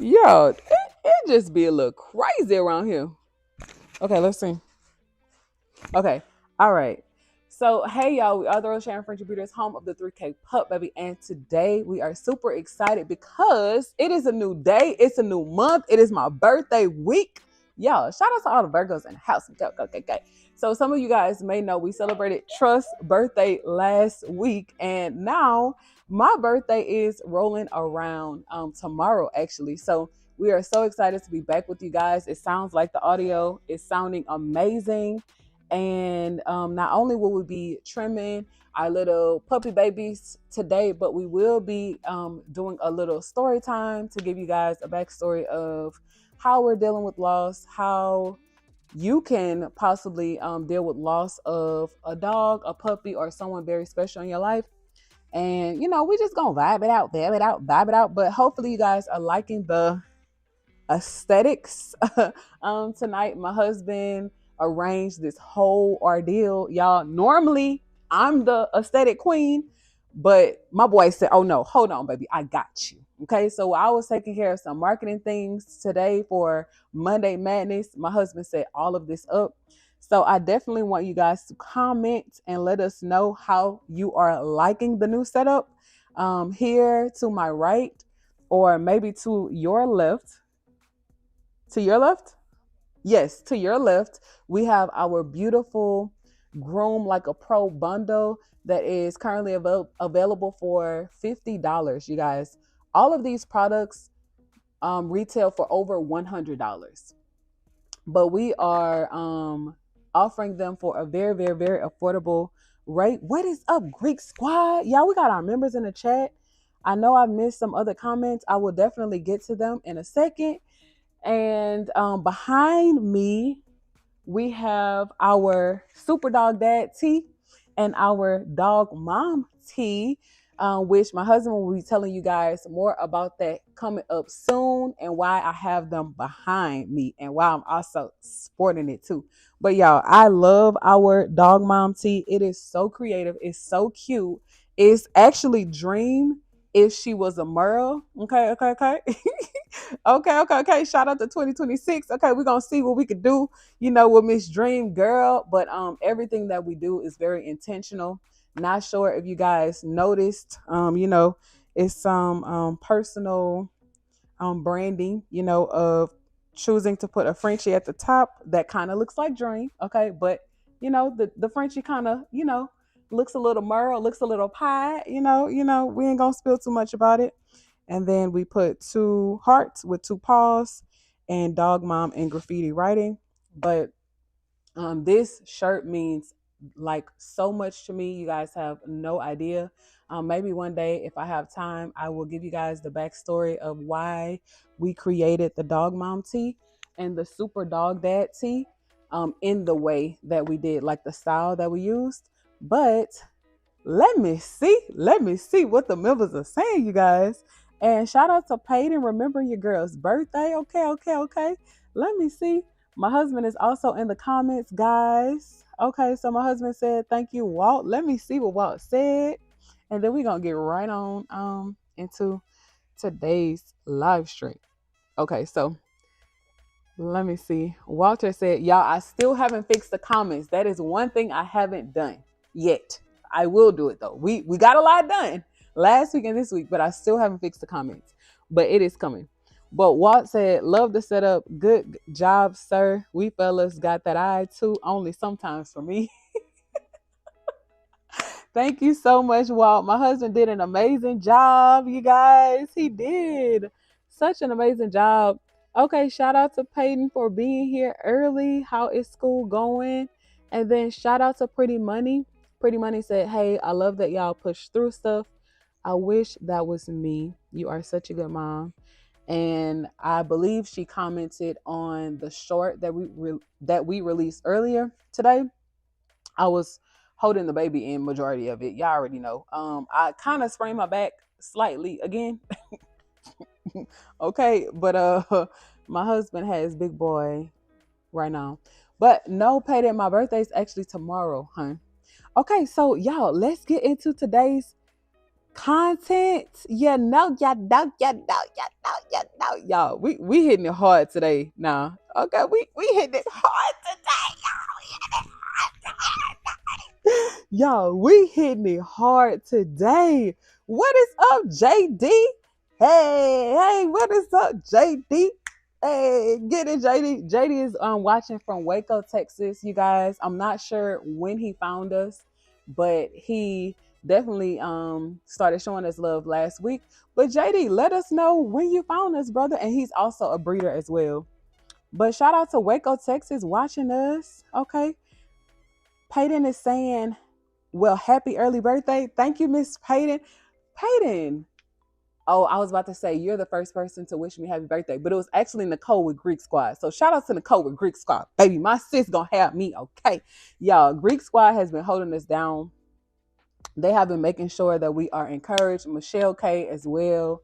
Yo, it just be a little crazy around here. Okay, let's see. Okay, all right. So, hey y'all, we are the Rosharon Frenchie Puppies, home of the 3K Pup Baby, and today we are super excited because it is a new day, it's a new month, it is my birthday week. Y'all, shout out to all the Virgos in the house. Go. So, some of you guys may know we celebrated Trust's birthday last week, and now my birthday is rolling around tomorrow, actually. So, we are so excited to be back with you guys. It sounds like the audio is sounding amazing. And not only will we be trimming our little puppy babies today, but we will be doing a little story time to give you guys a backstory of how we're dealing with loss, how you can possibly deal with loss of a dog, a puppy, or someone very special in your life. And we just gonna vibe it out. But hopefully, you guys are liking the aesthetics. Tonight, my husband arranged this whole ordeal. Y'all, normally I'm the aesthetic queen, but my boy said, "Oh no, hold on, baby, I got you." Okay, so I was taking care of some marketing things today for Monday Madness. My husband set all of this up. So I definitely want you guys to comment and let us know how you are liking the new setup. Here to my right, or maybe to your left, to your left? Yes, to your left, we have our beautiful Groom Like a Pro bundle that is currently available for $50, you guys. All of these products retail for over $100, but we are offering them for a very, very, very affordable rate. What is up, Greek Squad? Y'all, we got our members in the chat. I know I missed some other comments. I will definitely get to them in a second. And behind me, we have our super dog dad tea and our dog mom tea, which my husband will be telling you guys more about that coming up soon, and why I have them behind me and why I'm also sporting it too. But y'all, I love our dog mom tea. It is so creative. It's so cute. It's actually Dream if she was a Merle. Okay. Okay. Shout out to 2026. Okay, we're gonna see what we could do, with Miss Dream Girl. But everything that we do is very intentional. Not sure if you guys noticed, it's some personal branding, of choosing to put a Frenchie at the top that kind of looks like Dream. Okay, but the Frenchie kind of, looks a little Merle, looks a little pie, we ain't gonna spill too much about it. And then we put two hearts with two paws and dog mom and graffiti writing. But this shirt means like so much to me. You guys have no idea. Maybe one day, if I have time, I will give you guys the backstory of why we created the dog mom tee and the super dog dad tee in the way that we did, like the style that we used. But let me see what the members are saying, you guys. And shout out to Peyton, remembering your girl's birthday. Okay. Let me see. My husband is also in the comments, guys. Okay, so my husband said, "Thank you, Walt." Let me see what Walt said. And then we're gonna get right on into today's live stream. Okay, so let me see. Walter said, "Y'all, I still haven't fixed the comments. That is one thing I haven't done yet. I will do it though. We got a lot done last week and this week, but I still haven't fixed the comments. But it is coming." But Walt said, "Love the setup. Good job, sir. We fellas got that eye too, only sometimes for me." Thank you so much, Walt. My husband did an amazing job, you guys. He did such an amazing job. Okay, shout out to Peyton for being here early. How is school going? And then shout out to Pretty Money. Pretty Money said, "Hey, I love that y'all push through stuff. I wish that was me. You are such a good mom." And I believe she commented on the short that we released earlier today. I was holding the baby in majority of it. Y'all already know. I kind of sprained my back slightly again. Okay, but my husband has big boy right now. But no, Payday, my birthday is actually tomorrow, huh? Okay, so y'all, let's get into today's content. Y'all. We hitting it hard today. Now, okay, we hitting it hard today. Y'all, we hitting it hard today. What is up, JD? Hey, what is up, JD? Hey, get it, JD. JD is watching from Waco, Texas. You guys, I'm not sure when he found us, but he definitely started showing us love last week. But JD, let us know when you found us, brother. And he's also a breeder as well. But shout out to Waco, Texas, watching us. Okay. Peyton is saying, well, happy early birthday. Thank you, Miss Peyton. Peyton. Oh, I was about to say you're the first person to wish me happy birthday, but it was actually Nicole with Greek Squad. So shout out to Nicole with Greek Squad. Baby, my sis gonna have me, okay? Y'all, Greek Squad has been holding us down. They have been making sure that we are encouraged. Michelle K as well.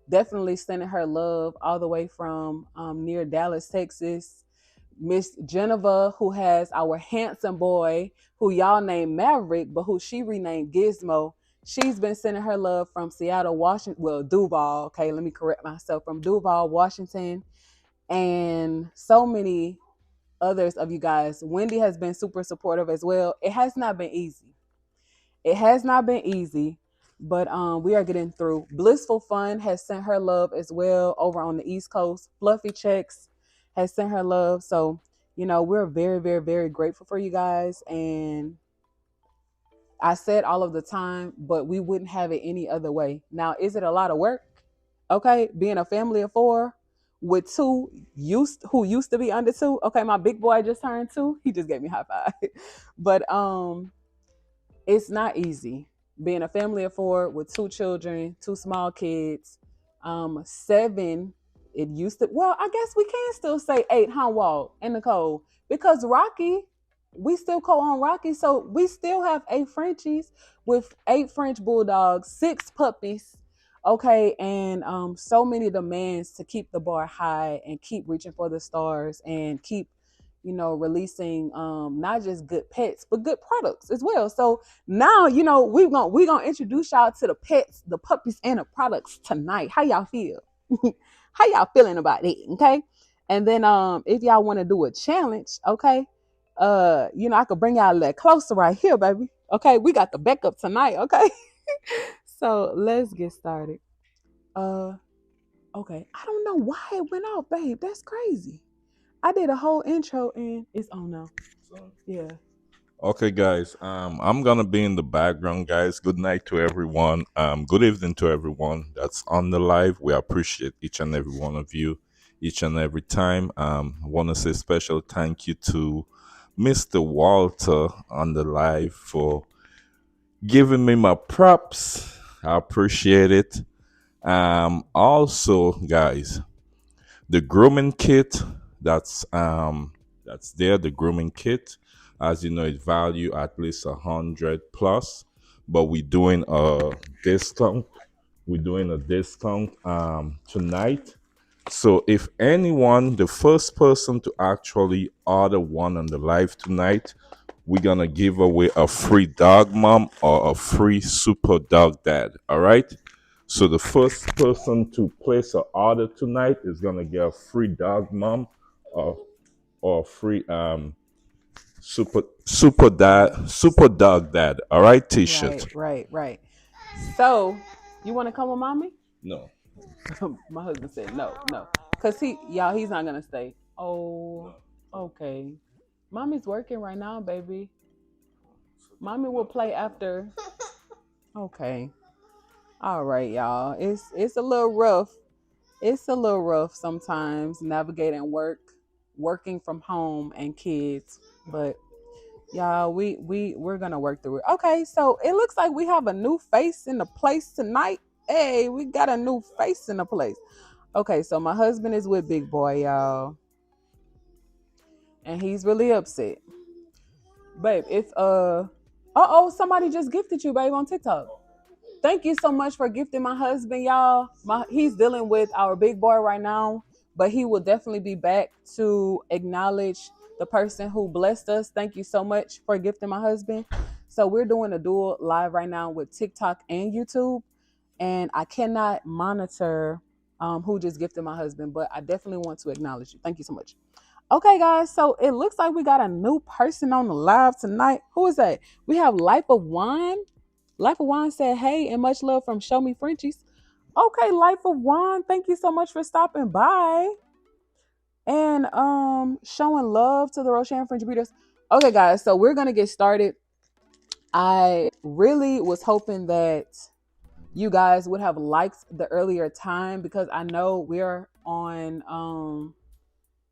Definitely sending her love all the way from near Dallas, Texas. Miss Geneva, who has our handsome boy, who y'all named Maverick, but who she renamed Gizmo. She's been sending her love from Seattle, Washington. Well, Duval. Okay, let me correct myself. From Duval, Washington, and so many others of you guys. Wendy has been super supportive as well. It has not been easy. It has not been easy, but we are getting through. Blissful Fun has sent her love as well over on the East Coast. Fluffy Checks has sent her love. So, we're very, very, very grateful for you guys. And I said all of the time, but we wouldn't have it any other way. Now, is it a lot of work? Okay, being a family of 4 with 2 who used to be under 2. Okay, my big boy just turned 2. He just gave me a high five. But it's not easy being a family of 4 with 2 children, 2 small kids, 7. It used to, well, I guess we can still say 8, huh, Walt and Nicole, because Rocky, we still co-own Rocky, so we still have 8 Frenchies with 8 French Bulldogs, 6 puppies, okay, and so many demands to keep the bar high and keep reaching for the stars and keep releasing not just good pets, but good products as well. So now, we're gonna introduce y'all to the pets, the puppies, and the products tonight. How y'all feel? How y'all feeling about it? Okay. And then if y'all want to do a challenge, okay, I could bring y'all a little closer right here, baby. Okay, we got the backup tonight, okay? So let's get started. Okay. I don't know why it went off, babe. That's crazy. I did a whole intro and it's on now. Yeah. Okay, guys. I'm gonna be in the background, guys. Good night to everyone. Good evening to everyone that's on the live. We appreciate each and every one of you, each and every time. I want to say special thank you to Mr. Walter on the live for giving me my props. I appreciate it. Also, guys, the grooming kit that's there. The grooming kit, as you know, it's value at least 100 plus, but we're doing a discount. We're doing a discount tonight. So if anyone, the first person to actually order one on the live tonight, we're gonna give away a free dog mom or a free super dog dad. All right. So the first person to place an order tonight is gonna get a free dog mom or free super dog dad. All right, t-shirt. Right. So you want to come with mommy? No. My husband said no. Cause he's not gonna stay. Oh, okay. Mommy's working right now, baby. Mommy will play after. Okay. All right, y'all. It's a little rough. It's a little rough sometimes navigating working from home and kids, but y'all, we're gonna work through it. Okay, so it looks like we have a new face in the place tonight. Hey, we got a new face in the place. Okay, so my husband is with Big Boy, y'all, and he's really upset, babe. If somebody just gifted you, babe, on TikTok. Thank you so much for gifting my husband, y'all. He's dealing with our big boy right now, but he will definitely be back to acknowledge the person who blessed us. Thank you so much for gifting my husband. So we're doing a dual live right now with TikTok and YouTube. and I cannot monitor who just gifted my husband, but I definitely want to acknowledge you. Thank you so much. Okay, guys, so it looks like we got a new person on the live tonight. Who is that? We have Life of Wine. Life of Wine said, "Hey, and much love from Show Me Frenchies." Okay, Life of Wine, thank you so much for stopping by and showing love to the Rosharon French Breeders. Okay, guys, so we're gonna get started. I really was hoping that you guys would have liked the earlier time because I know we're on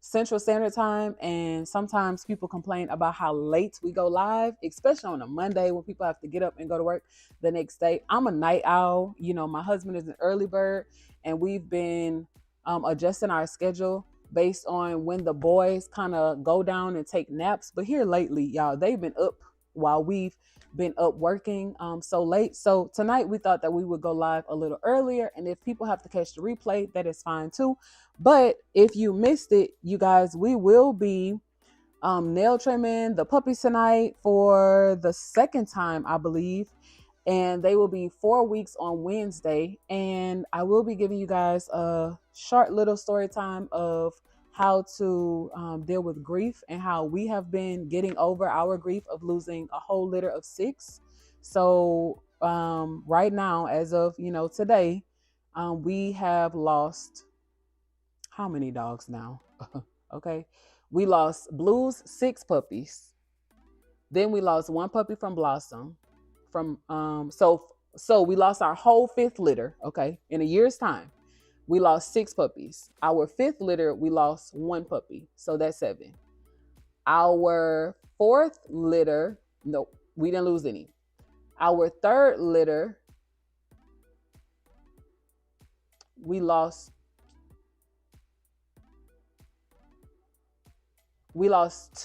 Central Standard Time, and sometimes people complain about how late we go live, especially on a Monday when people have to get up and go to work the next day. I'm a night owl. You know, my husband is an early bird, and we've been adjusting our schedule based on when the boys kind of go down and take naps. But here lately, y'all, they've been up while we've been up working so late. So tonight we thought that we would go live a little earlier, and if people have to catch the replay, that is fine too. But if you missed it, you guys, we will be nail trimming the puppies tonight for the second time, I believe. And they will be 4 weeks on Wednesday. And I will be giving you guys a short little story time of how to deal with grief and how we have been getting over our grief of losing a whole litter of 6. So right now, as of today, we have lost how many dogs now? Okay. We lost Blue's 6 puppies. Then we lost 1 puppy from Blossom. So we lost our whole 5th litter, okay, in a year's time. We lost 6 puppies. Our 5th litter, we lost 1 puppy. So that's 7. Our 4th litter, nope, we didn't lose any. Our 3rd litter, we lost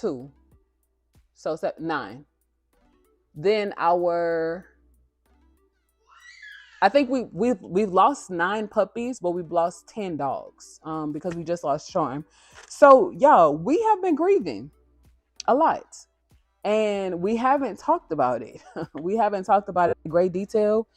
2. So 9. Then I think we've lost 9 puppies, but we've lost 10 dogs because we just lost Charm. So y'all, we have been grieving a lot, and we haven't talked about it. We haven't talked about it in great detail,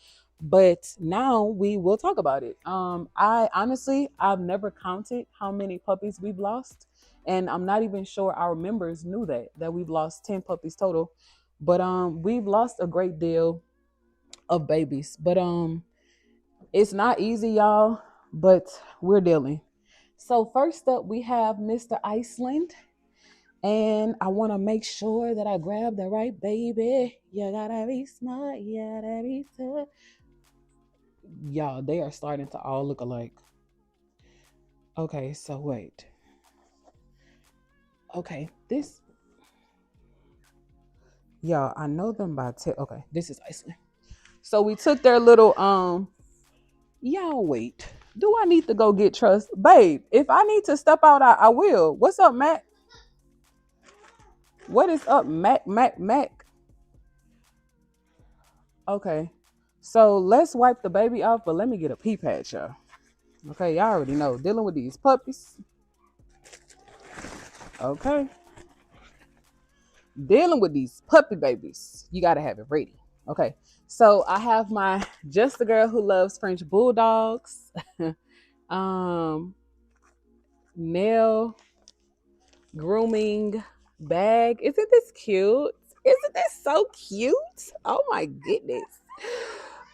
but now we will talk about it. I've never counted how many puppies we've lost, and I'm not even sure our members knew that we've lost 10 puppies total. But we've lost a great deal of babies. But it's not easy, y'all, but we're dealing. So first up, we have Mr. Iceland. And I want to make sure that I grab the right baby. You gotta be smart, you gotta be tough. Y'all, they are starting to all look alike. Okay, so wait. Okay, this. Y'all, I know them by okay, this is Iceland. So we took their little y'all wait. Do I need to go get Trust? Babe, if I need to step out, I will. What's up, Mac? What is up, Mac? Okay. So let's wipe the baby off, but let me get a pee patch, y'all. Okay, y'all already know. Dealing with these puppies. Okay. Dealing with these puppy babies. You gotta have it ready. Okay. So I have my Just a Girl Who Loves French Bulldogs. Nail grooming bag. Isn't this cute? Isn't this so cute? Oh my goodness.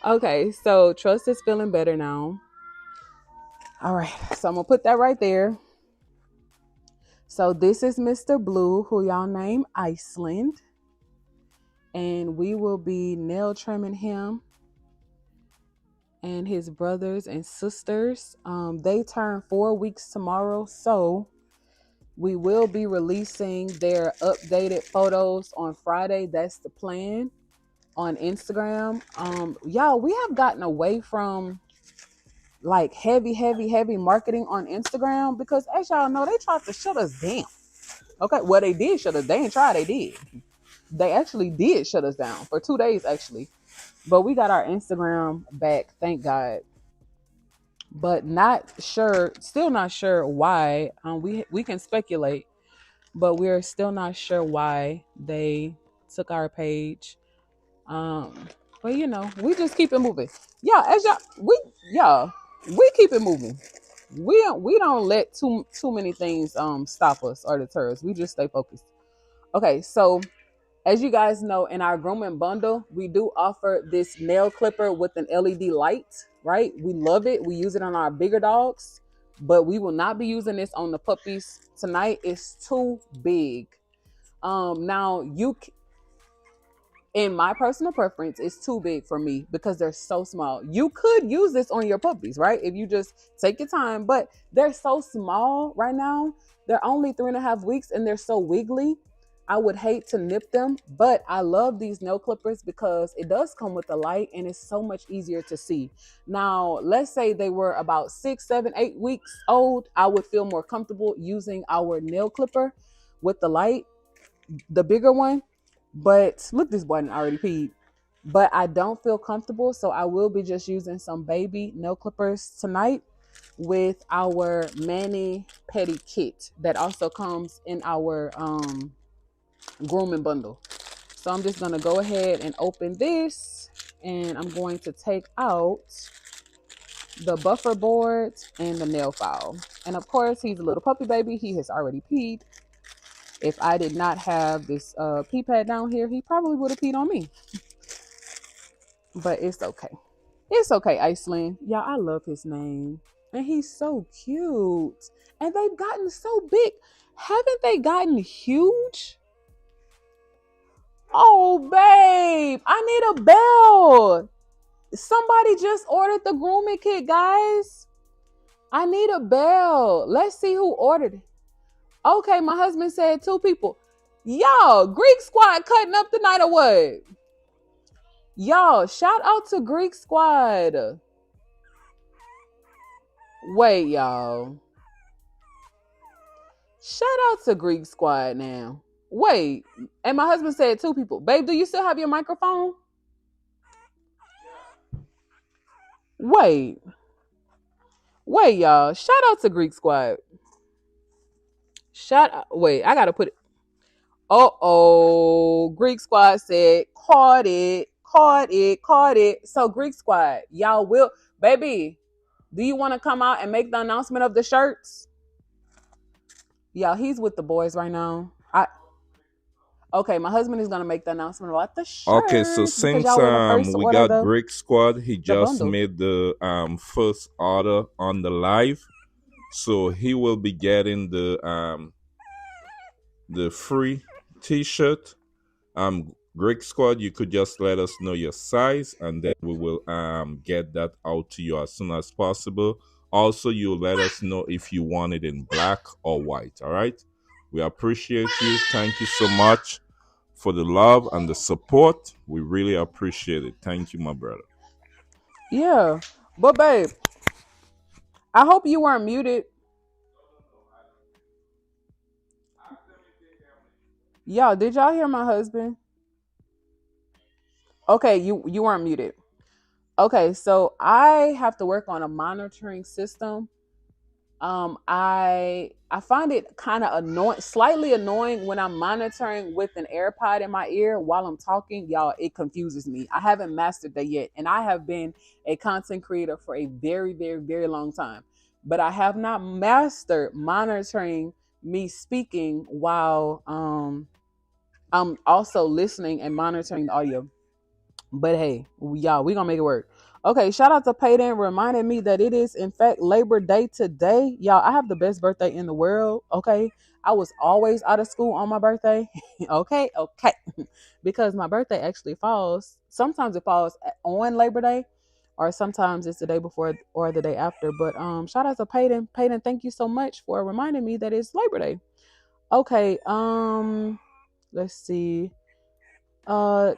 Okay, so Trust is feeling better now. All right, so I'm gonna put that right there. So this is Mr. Blue, who y'all name Iceland. And we will be nail trimming him and his brothers and sisters. They turn 4 weeks tomorrow, so we will be releasing their updated photos on Friday. That's the plan on Instagram. Y'all, we have gotten away from like heavy marketing on Instagram because, as y'all know, they tried to shut us down. Okay, well, they did shut us. They didn't try. They did. They actually did shut us down for 2 days, actually. But we got our Instagram back, thank God. But still not sure why. We can speculate, but we're still not sure why they took our page. But we just keep it moving. Yeah, as y'all, yeah, we keep it moving. We don't let too many things stop us or deter us. We just stay focused. Okay, so as you guys know, in our grooming bundle, we do offer this nail clipper with an LED light, right? We love it. We use it on our bigger dogs, but we will not be using this on the puppies tonight. It's too big. Now in my personal preference, it's too big for me because they're so small. You could use this on your puppies, right? If you just take your time, but they're so small right now. They're only 3.5 weeks and they're so wiggly. I would hate to nip them, but I love these nail clippers because it does come with a light and it's so much easier to see. Now, let's say they were about 6, 7, 8 weeks old. I would feel more comfortable using our nail clipper with the light, the bigger one. But look, this boy already peed. But I don't feel comfortable, so I will be just using some baby nail clippers tonight with our mani pedi kit that also comes in our grooming bundle. So I'm just gonna go ahead and open this, and I'm going to take out the buffer board and the nail file. And of course, he's a little puppy baby. He has already peed. If I did not have this pee pad down here, he probably would have peed on me. But it's okay. It's okay, Iceland. Yeah, I love his name. And he's so cute. And they've gotten so big. Haven't they gotten huge? Oh, babe, I need a bell. Somebody just ordered the grooming kit, guys. I need a bell. Let's see who ordered it. Okay, my husband said 2 people. Y'all, Greek Squad cutting up tonight or what? Y'all, shout out to Greek Squad. Wait, y'all. Shout out to Greek Squad now. Wait, and my husband said 2 people. Babe, do you still have your microphone? Wait. Wait, y'all. Shout out to Greek Squad. Wait, I gotta put it. Greek Squad said, caught it, caught it, caught it. So Greek Squad, y'all will, baby, do you want to come out and make the announcement of the shirts? Y'all, he's with the boys right now. Okay, my husband is gonna make the announcement about the Okay, so shirts because since y'all were the first to we order got the Brick Squad, he the just bundle. made the first order on the live, so he will be getting the free T-shirt. Brick Squad, you could just let us know your size, and then we will get that out to you as soon as possible. Also, you let us know if you want it in black or white. All right, we appreciate you. Thank you so much for the love and the support. We really appreciate it. Thank you, my brother. Yeah, but babe, I hope you weren't muted. Y'all, did y'all hear my husband? Okay, you weren't muted. Okay, so I have to work on a monitoring system. I find it kind of annoying, slightly annoying when I'm monitoring with an AirPod in my ear while I'm talking. Y'all, it confuses me. I haven't mastered that yet, and I have been a content creator for a very, very, very long time, but I have not mastered monitoring me speaking while I'm also listening and monitoring the audio. But hey, y'all, we gonna make it work. Okay, shout out to Payton reminding me that it is in fact Labor Day today. Y'all, I have the best birthday in the world. Okay. I was always out of school on my birthday. Okay, okay. Because my birthday actually falls. Sometimes it falls on Labor Day, or sometimes it's the day before or the day after. But shout out to Payton. Payton, thank you so much for reminding me that it's Labor Day. Okay, let's see. Uh,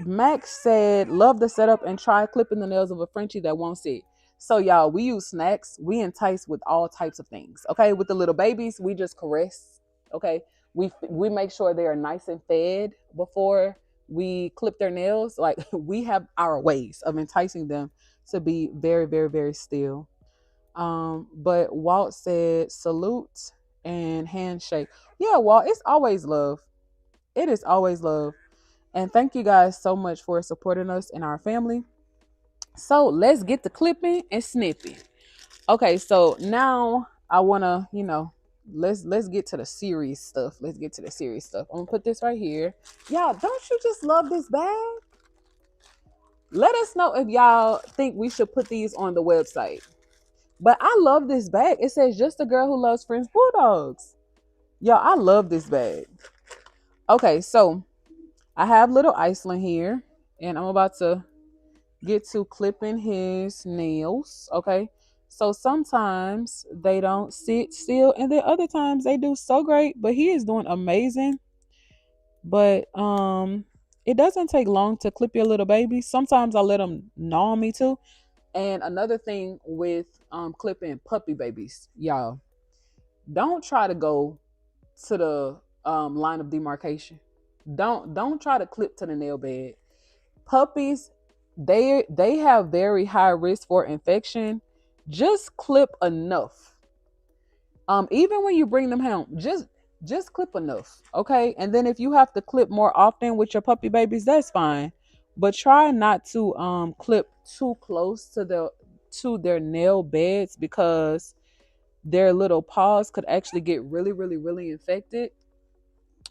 Max said, love the setup and try clipping the nails of a Frenchie that won't sit. So, y'all, we use snacks. We entice with all types of things. Okay. With the little babies, we just caress. Okay. We make sure they are nice and fed before we clip their nails. Like, we have our ways of enticing them to be very, very, very still. But Walt said, salute and handshake. Yeah, Walt, it's always love. It is always love. And thank you guys so much for supporting us and our family. So let's get the clipping and snipping. Okay, so now I wanna, let's get to the serious stuff. Let's get to the serious stuff. I'm gonna put this right here. Y'all, don't you just love this bag? Let us know if y'all think we should put these on the website. But I love this bag. It says just a girl who loves French Bulldogs. Y'all, I love this bag. Okay, so I have little Iceland here, and I'm about to get to clipping his nails. Okay, so sometimes they don't sit still, and then other times they do so great. But he is doing amazing. But it doesn't take long to clip your little baby. Sometimes I let them gnaw on me too. And another thing with clipping puppy babies, y'all, don't try to go to the line of demarcation. Don't try to clip to the nail bed. Puppies, they have very high risk for infection. Just clip enough. Even when you bring them home, just clip enough, okay? And then if you have to clip more often with your puppy babies, that's fine. But try not to clip too close to their nail beds, because their little paws could actually get really, really, really infected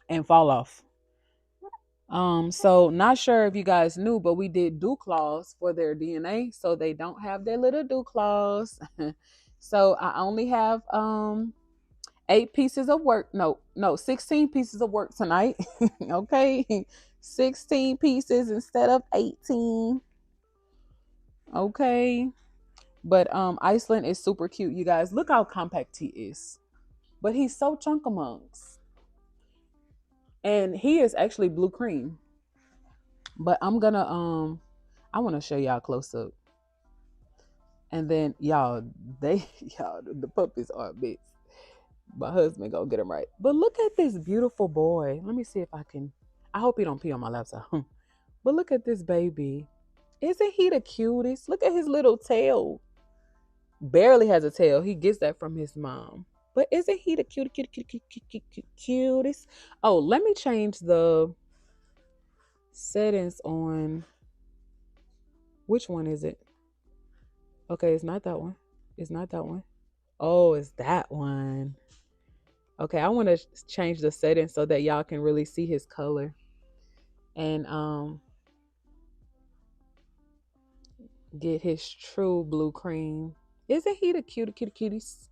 and fall off. So not sure if you guys knew, but we did dew claws for their DNA, so they don't have their little dew claws. So I only have 8 pieces of work. No, 16 pieces of work tonight. Okay. 16 pieces instead of 18. Okay. But Iceland is super cute, you guys. Look how compact he is. But he's so chunkamunks. And he is actually blue cream. But I'm gonna I want to show y'all close up. And then y'all, y'all, the puppies are big. My husband gonna get him right. But look at this beautiful boy. Let me see if I can. I hope he don't pee on my laptop. But look at this baby. Isn't he the cutest? Look at his little tail. Barely has a tail. He gets that from his mom. But isn't he the cutest? Oh, let me change the settings on. Which one is it? Okay, it's not that one. It's not that one. Oh, it's that one. Okay, I want to change the settings so that y'all can really see his color. And get his true blue cream. Isn't he the cuties?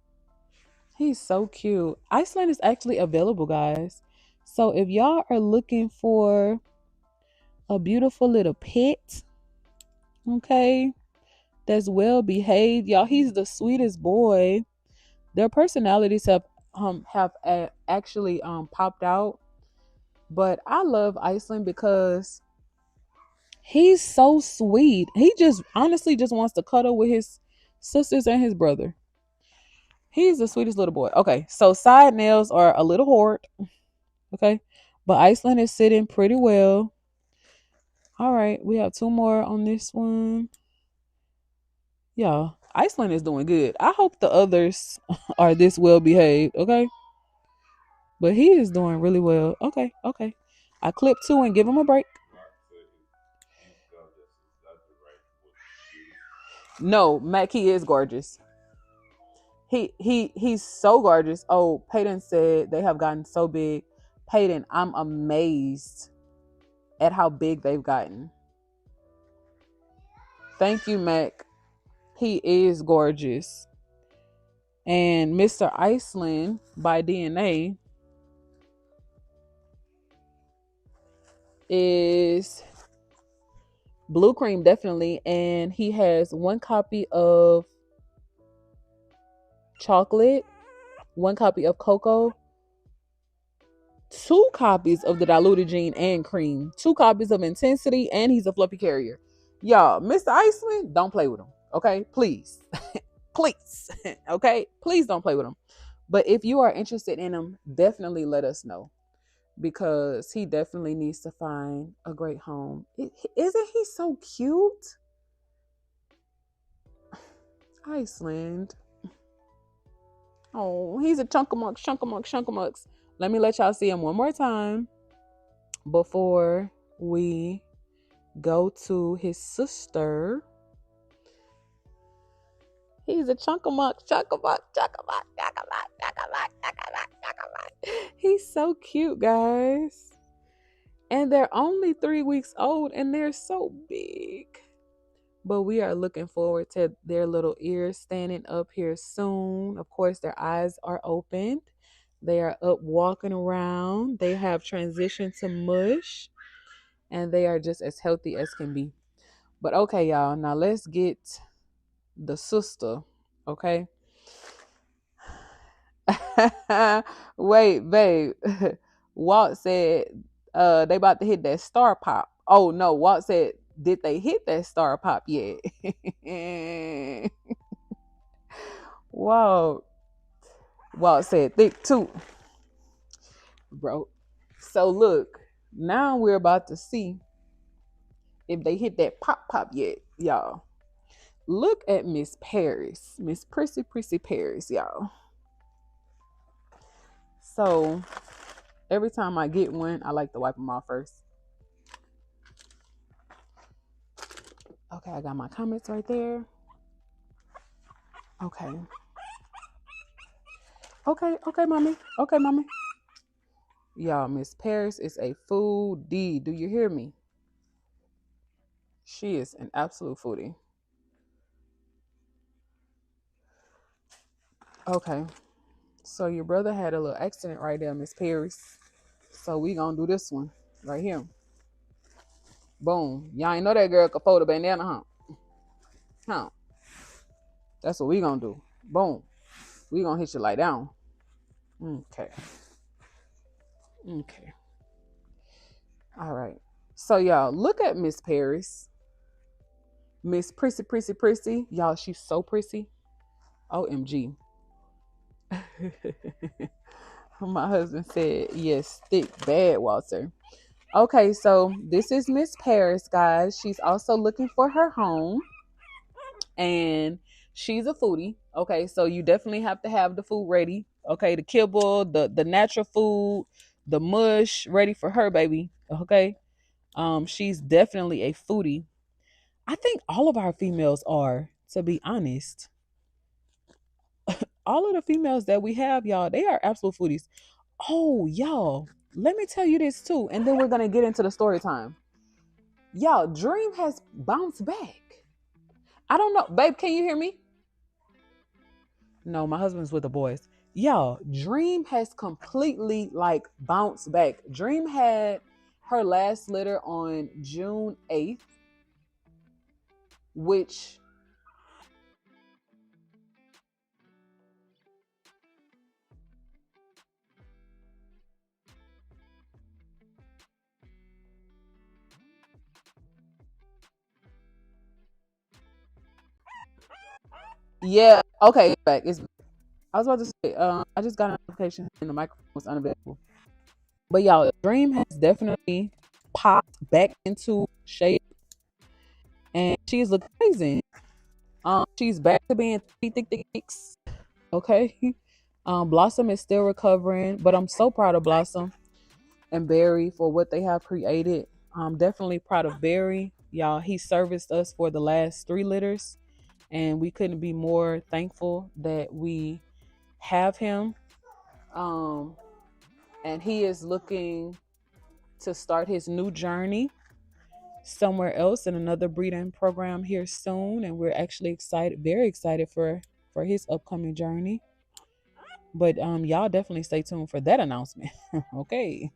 He's so cute. Iceland is actually available, guys. So if y'all are looking for a beautiful little pet, okay, that's well behaved, y'all, he's the sweetest boy. Their personalities have actually popped out. But I love Iceland because he's so sweet. He just honestly just wants to cuddle with his sisters and his brother. He's the sweetest little boy. Okay, so side nails are a little hard. Okay, but Iceland is sitting pretty well. All right, we have 2 more on this one. Yeah, Iceland is doing good. I hope the others are this well behaved. Okay, but he is doing really well. Okay, okay. I clip 2 and give him a break. No, Mac, he is gorgeous. He's so gorgeous. Oh, Peyton said they have gotten so big. Peyton, I'm amazed at how big they've gotten. Thank you, Mac. He is gorgeous. And Mr. Iceland by DNA is blue cream, definitely. And he has 1 copy of chocolate, 1 copy of cocoa, 2 copies of the diluted gene and cream, 2 copies of intensity, and he's a fluffy carrier. Y'all, Mr. Iceland, don't play with him. Okay, please. Please. Okay, please don't play with him. But if you are interested in him, definitely let us know, because he definitely needs to find a great home. Isn't he so cute? Iceland. Oh, he's a chunkamucks. Let me let y'all see him one more time before we go to his sister. He's a chunkamuck, chunkamuck, chunkamuck, chunkamuck, chunkamuck, chunkamuck, chunkamuck. He's so cute, guys. And they're only 3 weeks old and they're so big. But we are looking forward to their little ears standing up here soon. Of course, their eyes are opened. They are up walking around. They have transitioned to mush. And they are just as healthy as can be. But okay, y'all. Now let's get the sister. Okay. Wait, babe. Walt said they about to hit that star pop. Oh no, Walt said, did they hit that star pop yet? Whoa. Walt said thick too. Bro. So look, now we're about to see if they hit that pop yet, y'all. Look at Miss Paris. Miss Prissy Paris, y'all. So every time I get one, I like to wipe them off first. Okay, I got my comments right there. Okay. Okay, mommy. Okay, mommy. Y'all, Miss Paris is a foodie. Do you hear me? She is an absolute foodie. Okay. So your brother had a little accident right there, Miss Paris. So we gonna do this one right here. Boom. Y'all ain't know that girl could fold a banana, huh? That's what we gonna do. Boom. We gonna hit you like down. Okay. All right. So y'all, look at Miss Paris. Miss Prissy. Y'all, she's so prissy. OMG. My husband said, yes, thick, bad, Walter. Okay, so this is Miss Paris, guys. She's also looking for her home. And she's a foodie. Okay, so you definitely have to have the food ready. Okay, the kibble, the natural food, the mush ready for her, baby. Okay. She's definitely a foodie. I think all of our females are, to be honest. All of the females that we have, y'all, they are absolute foodies. Oh, y'all, let me tell you this too, and then we're gonna get into the story time. Y'all, Dream has bounced back. I don't know, babe. Can you hear me? No, my husband's with the boys. Y'all, Dream has completely like bounced back. Dream had her last litter on June 8th, which yeah, okay, back. I was about to say, I just got a notification and the microphone was unavailable. But y'all, Dream has definitely popped back into shape, and she's looking amazing. She's back to being thick. Okay. Blossom is still recovering, but I'm so proud of Blossom and Barry for what they have created. I'm definitely proud of Barry. Y'all, he serviced us for the last 3 litters, and we couldn't be more thankful that we have him. And he is looking to start his new journey somewhere else in another breeding program here soon, and we're actually very excited for his upcoming journey. But y'all definitely stay tuned for that announcement. Okay.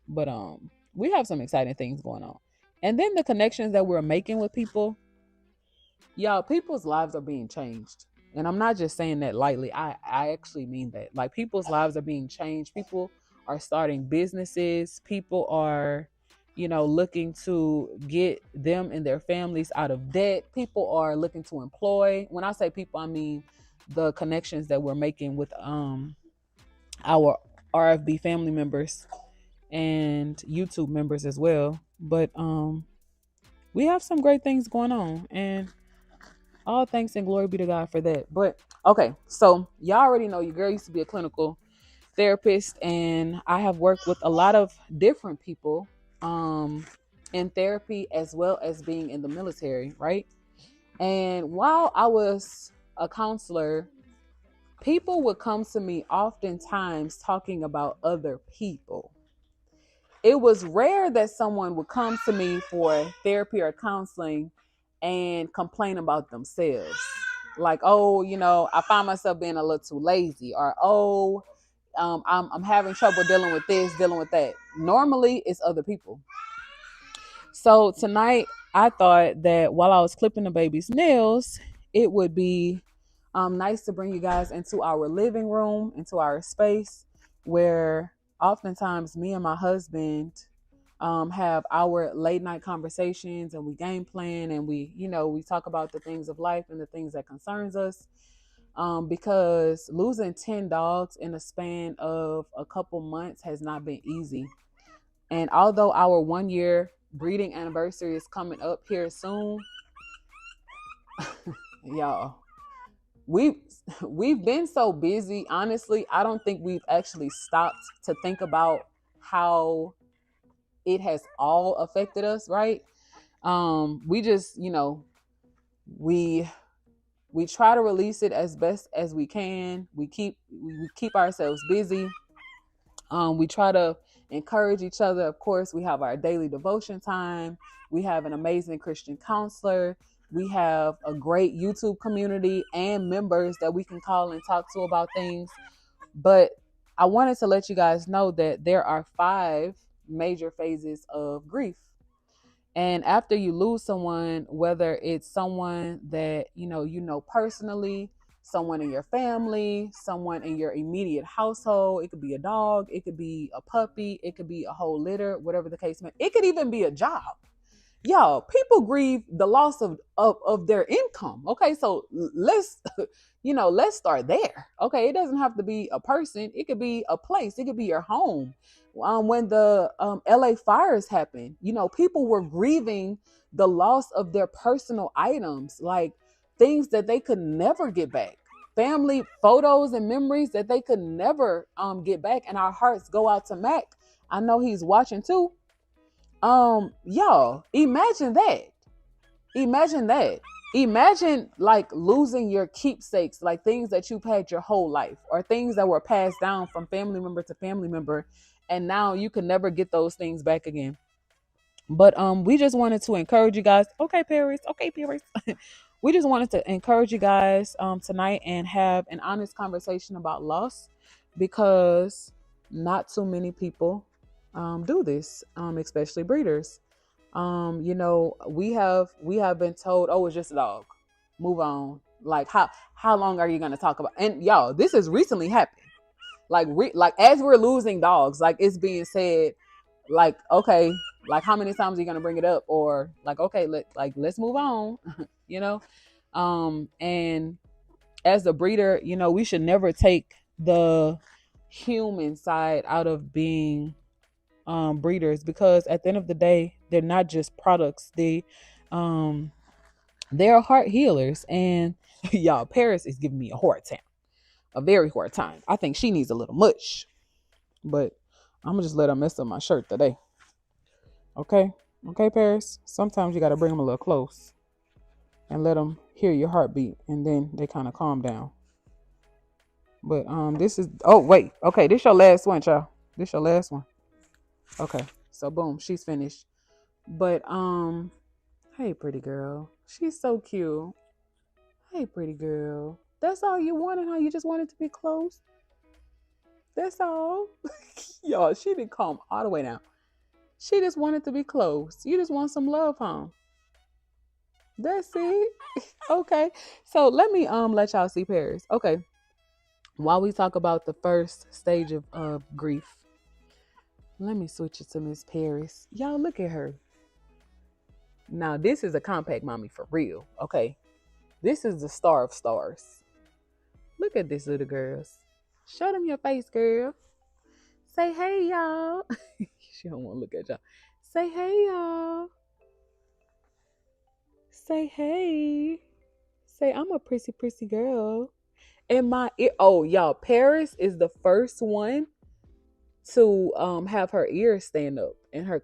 But we have some exciting things going on. And then the connections that we're making with people. Y'all, people's lives are being changed. And I'm not just saying that lightly. I actually mean that. Like, people's lives are being changed. People are starting businesses. People are, looking to get them and their families out of debt. People are looking to employ. When I say people, I mean the connections that we're making with our RFB family members and YouTube members as well. But we have some great things going on, and all thanks and glory be to God for that. But okay, so y'all already know your girl used to be a clinical therapist, and I have worked with a lot of different people um, in therapy as well as being in the military, right? And while I was a counselor, people would come to me oftentimes talking about other people. It was rare that someone would come to me for therapy or counseling and complain about themselves. Like, oh, I find myself being a little too lazy, or oh, I'm having trouble dealing with this, dealing with that. Normally, it's other people. So tonight, I thought that while I was clipping the baby's nails, it would be nice to bring you guys into our living room, into our space where oftentimes me and my husband have our late night conversations, and we game plan, and we talk about the things of life and the things that concerns us. Because losing 10 dogs in a span of a couple months has not been easy. And although our 1 year breeding anniversary is coming up here soon, y'all, we've we've been so busy. Honestly, I don't think we've actually stopped to think about how it has all affected us, right? We just, we we try to release it as best as we can. We keep ourselves busy. We try to encourage each other. Of course, we have our daily devotion time. We have an amazing Christian counselor. We have a great YouTube community and members that we can call and talk to about things. But I wanted to let you guys know that there are 5 major phases of grief. And after you lose someone, whether it's someone that you know personally, someone in your family, someone in your immediate household, it could be a dog, it could be a puppy, it could be a whole litter, whatever the case may. It could even be a job. Y'all, people grieve the loss of their income. Okay, so let's let's start there. Okay, it doesn't have to be a person, it could be a place, it could be your home. When the LA fires happened, people were grieving the loss of their personal items, like things that they could never get back, family photos and memories that they could never get back. And our hearts go out to Mac. I know he's watching too. Y'all, imagine that. Imagine that. Imagine like losing your keepsakes, like things that you've had your whole life, or things that were passed down from family member to family member, and now you can never get those things back again. But we just wanted to encourage you guys. Okay, Paris. Okay, Paris. We just wanted to encourage you guys tonight and have an honest conversation about loss, because not too many people do this, especially breeders. We have been told, oh, it's just a dog. Move on. Like how long are you gonna talk about? And y'all, this has recently happened. Like as we're losing dogs, like it's being said, like, okay, like how many times are you gonna bring it up? Or like, okay, let's move on, you know? And as a breeder, we should never take the human side out of being breeders, because at the end of the day, they're not just products. Um they're heart healers. And y'all, Paris is giving me a very hard time. I think she needs a little mush, but I'm gonna just let her mess up my shirt today. Okay, okay, Paris. Sometimes you gotta bring them a little close and let them hear your heartbeat, and then they kind of calm down. But this is, oh wait, okay, this your last one, y'all. This your last one. Okay, so boom, she's finished. But hey, pretty girl, she's so cute. Hey, pretty girl, that's all you wanted, huh? You just wanted to be close. That's all. Y'all, she didn't calm all the way down. She just wanted to be close. You just want some love, huh? That's it. Okay. So let me let y'all see Paris. Okay. While we talk about the first stage of grief, let me switch it to Miss Paris. Y'all look at her. Now this is a compact mommy for real. Okay. This is the star of stars. Look at this little girls. Show them your face, girl. Say hey, y'all. She don't want to look at y'all. Say hey, y'all. Say hey. Say I'm a prissy girl. And oh, y'all, Paris is the first one to have her ears stand up. and her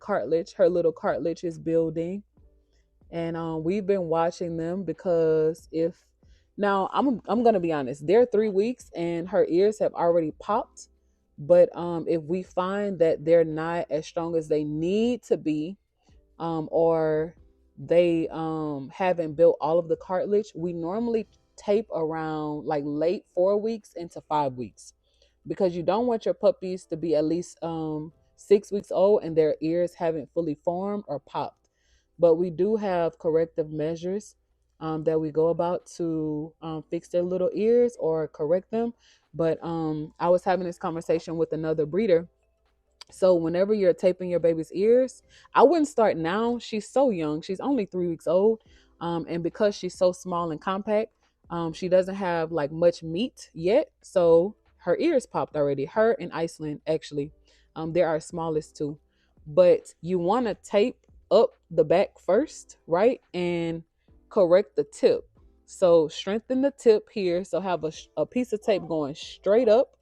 little cartilage is building. And we've been watching them because if now I'm gonna be honest, they're 3 weeks and her ears have already popped. But if we find that they're not as strong as they need to be, or they haven't built all of the cartilage, we normally tape around like late 4 weeks into 5 weeks, because you don't want your puppies to be at least 6 weeks old and their ears haven't fully formed or popped. But we do have corrective measures that we go about to fix their little ears or correct them. But I was having this conversation with another breeder. So whenever you're taping your baby's ears, I wouldn't start now. She's so young. She's only 3 weeks old. And because she's so small and compact, she doesn't have like much meat yet. So her ears popped already. Her and Iceland, actually. They're our smallest two. But you want to tape up the back first, right? And correct the tip. So strengthen the tip here. So have a piece of tape going straight up,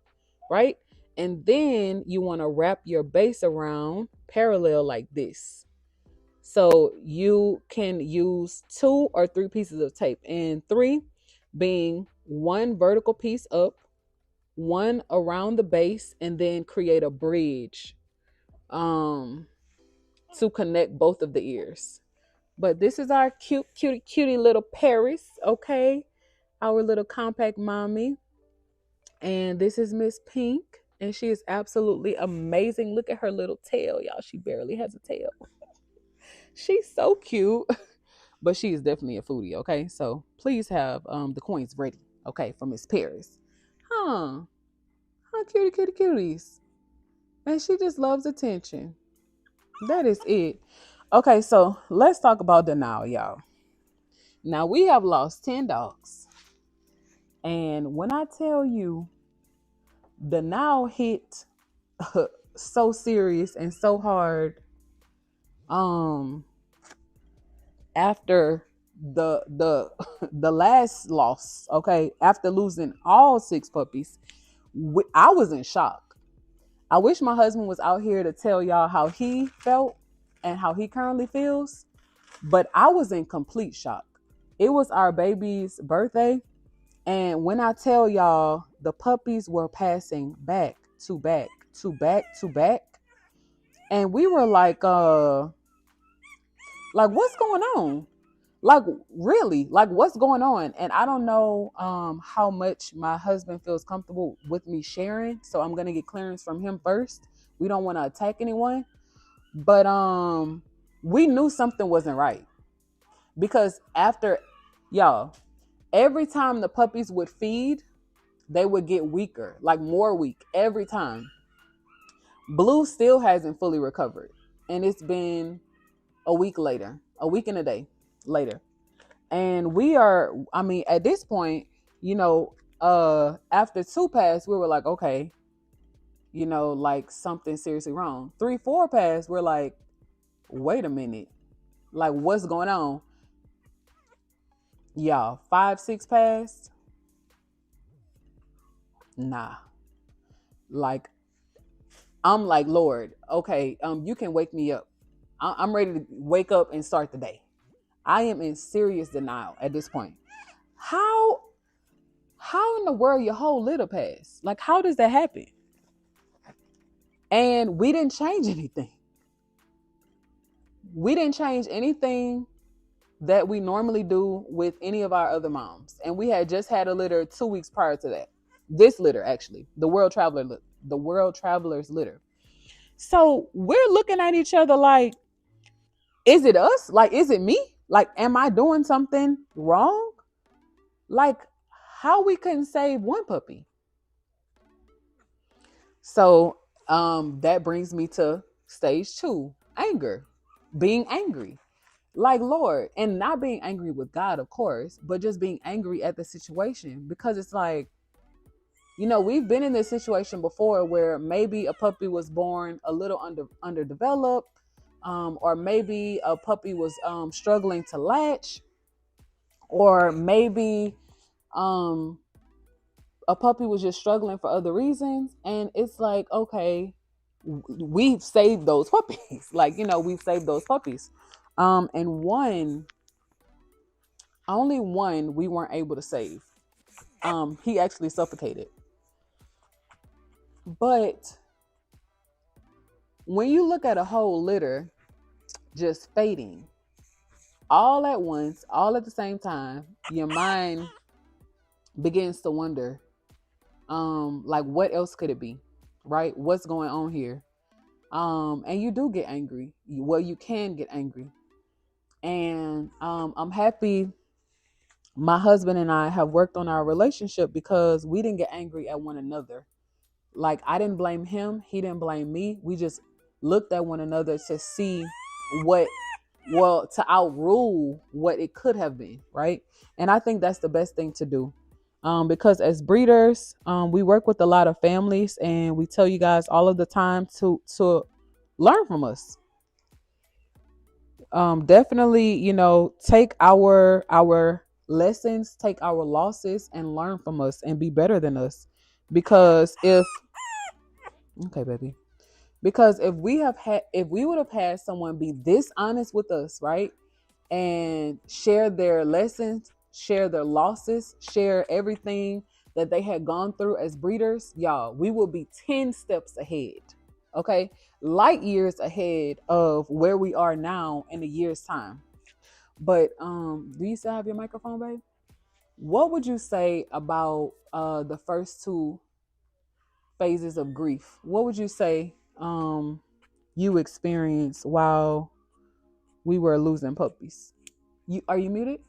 right? And then you want to wrap your base around parallel like this. So you can use 2 or 3 pieces of tape, and 3 being one vertical piece up, one around the base, and then create a bridge to connect both of the ears. But this is our cutie little Paris, okay? Our little compact mommy. And this is Miss Pink. And she is absolutely amazing. Look at her little tail, y'all. She barely has a tail. She's so cute. But she is definitely a foodie, okay? So please have the coins ready, okay, for Miss Paris. Huh. Huh, cuties. And she just loves attention. That is it. Okay, so let's talk about denial, y'all. Now we have lost 10 dogs. And when I tell you denial hit so serious and so hard, after the the last loss, okay, after losing all 6 puppies, I was in shock. I wish my husband was out here to tell y'all how he felt and how he currently feels, but I was in complete shock. It was our baby's birthday, and when I tell y'all, the puppies were passing back to back to back to back, and we were like what's going on? Like, really, like, what's going on? And I don't know how much my husband feels comfortable with me sharing, so I'm gonna get clearance from him first. We don't want to attack anyone, but we knew something wasn't right, because after, y'all, every time the puppies would feed, they would get weaker, like more weak every time. Blue still hasn't fully recovered, and it's been a week and a day later. And we are, I mean, at this point, after 2 passed, we were like, okay, like something seriously wrong. 3, 4 passed, we're like, wait a minute, like, what's going on? Y'all, 5, 6 passed. Nah. Like, I'm like, Lord, okay, you can wake me up. I'm ready to wake up and start the day. I am in serious denial at this point. How in the world your whole litter pass? Like, how does that happen? And we didn't change anything. We didn't change anything that we normally do with any of our other moms. And we had just had a litter 2 weeks prior to that. This litter, actually, the World Traveler's litter. So we're looking at each other like, is it us? Like, is it me? Like, am I doing something wrong? Like, how we couldn't save 1 puppy? So that brings me to stage 2, anger, being angry. Like, Lord, and not being angry with God, of course, but just being angry at the situation, because it's like, we've been in this situation before where maybe a puppy was born a little underdeveloped, or maybe a puppy was struggling to latch, or maybe a puppy was just struggling for other reasons. And it's like, okay, we've saved those puppies. Like, we've saved those puppies. And only one we weren't able to save. He actually suffocated. But when you look at a whole litter just fading all at once, all at the same time, your mind begins to wonder, like, what else could it be? Right? What's going on here? And you do get angry. Well, you can get angry. And I'm happy my husband and I have worked on our relationship because we didn't get angry at one another. Like, I didn't blame him, he didn't blame me. We just looked at one another to see what, well, to outrule what it could have been, right? And I think that's the best thing to do. Because as breeders, we work with a lot of families, and we tell you guys all of the time to learn from us. Definitely, take our lessons, take our losses, and learn from us and be better than us. Because if okay, baby, because if we would have had someone be this honest with us, right, and share their lessons, share their losses, share everything that they had gone through as breeders, y'all, we will be 10 steps ahead. Okay, light years ahead of where we are now in a year's time. But do you still have your microphone, babe? What would you say about the first two phases of grief? What would you say you experienced while we were losing puppies? Are you muted?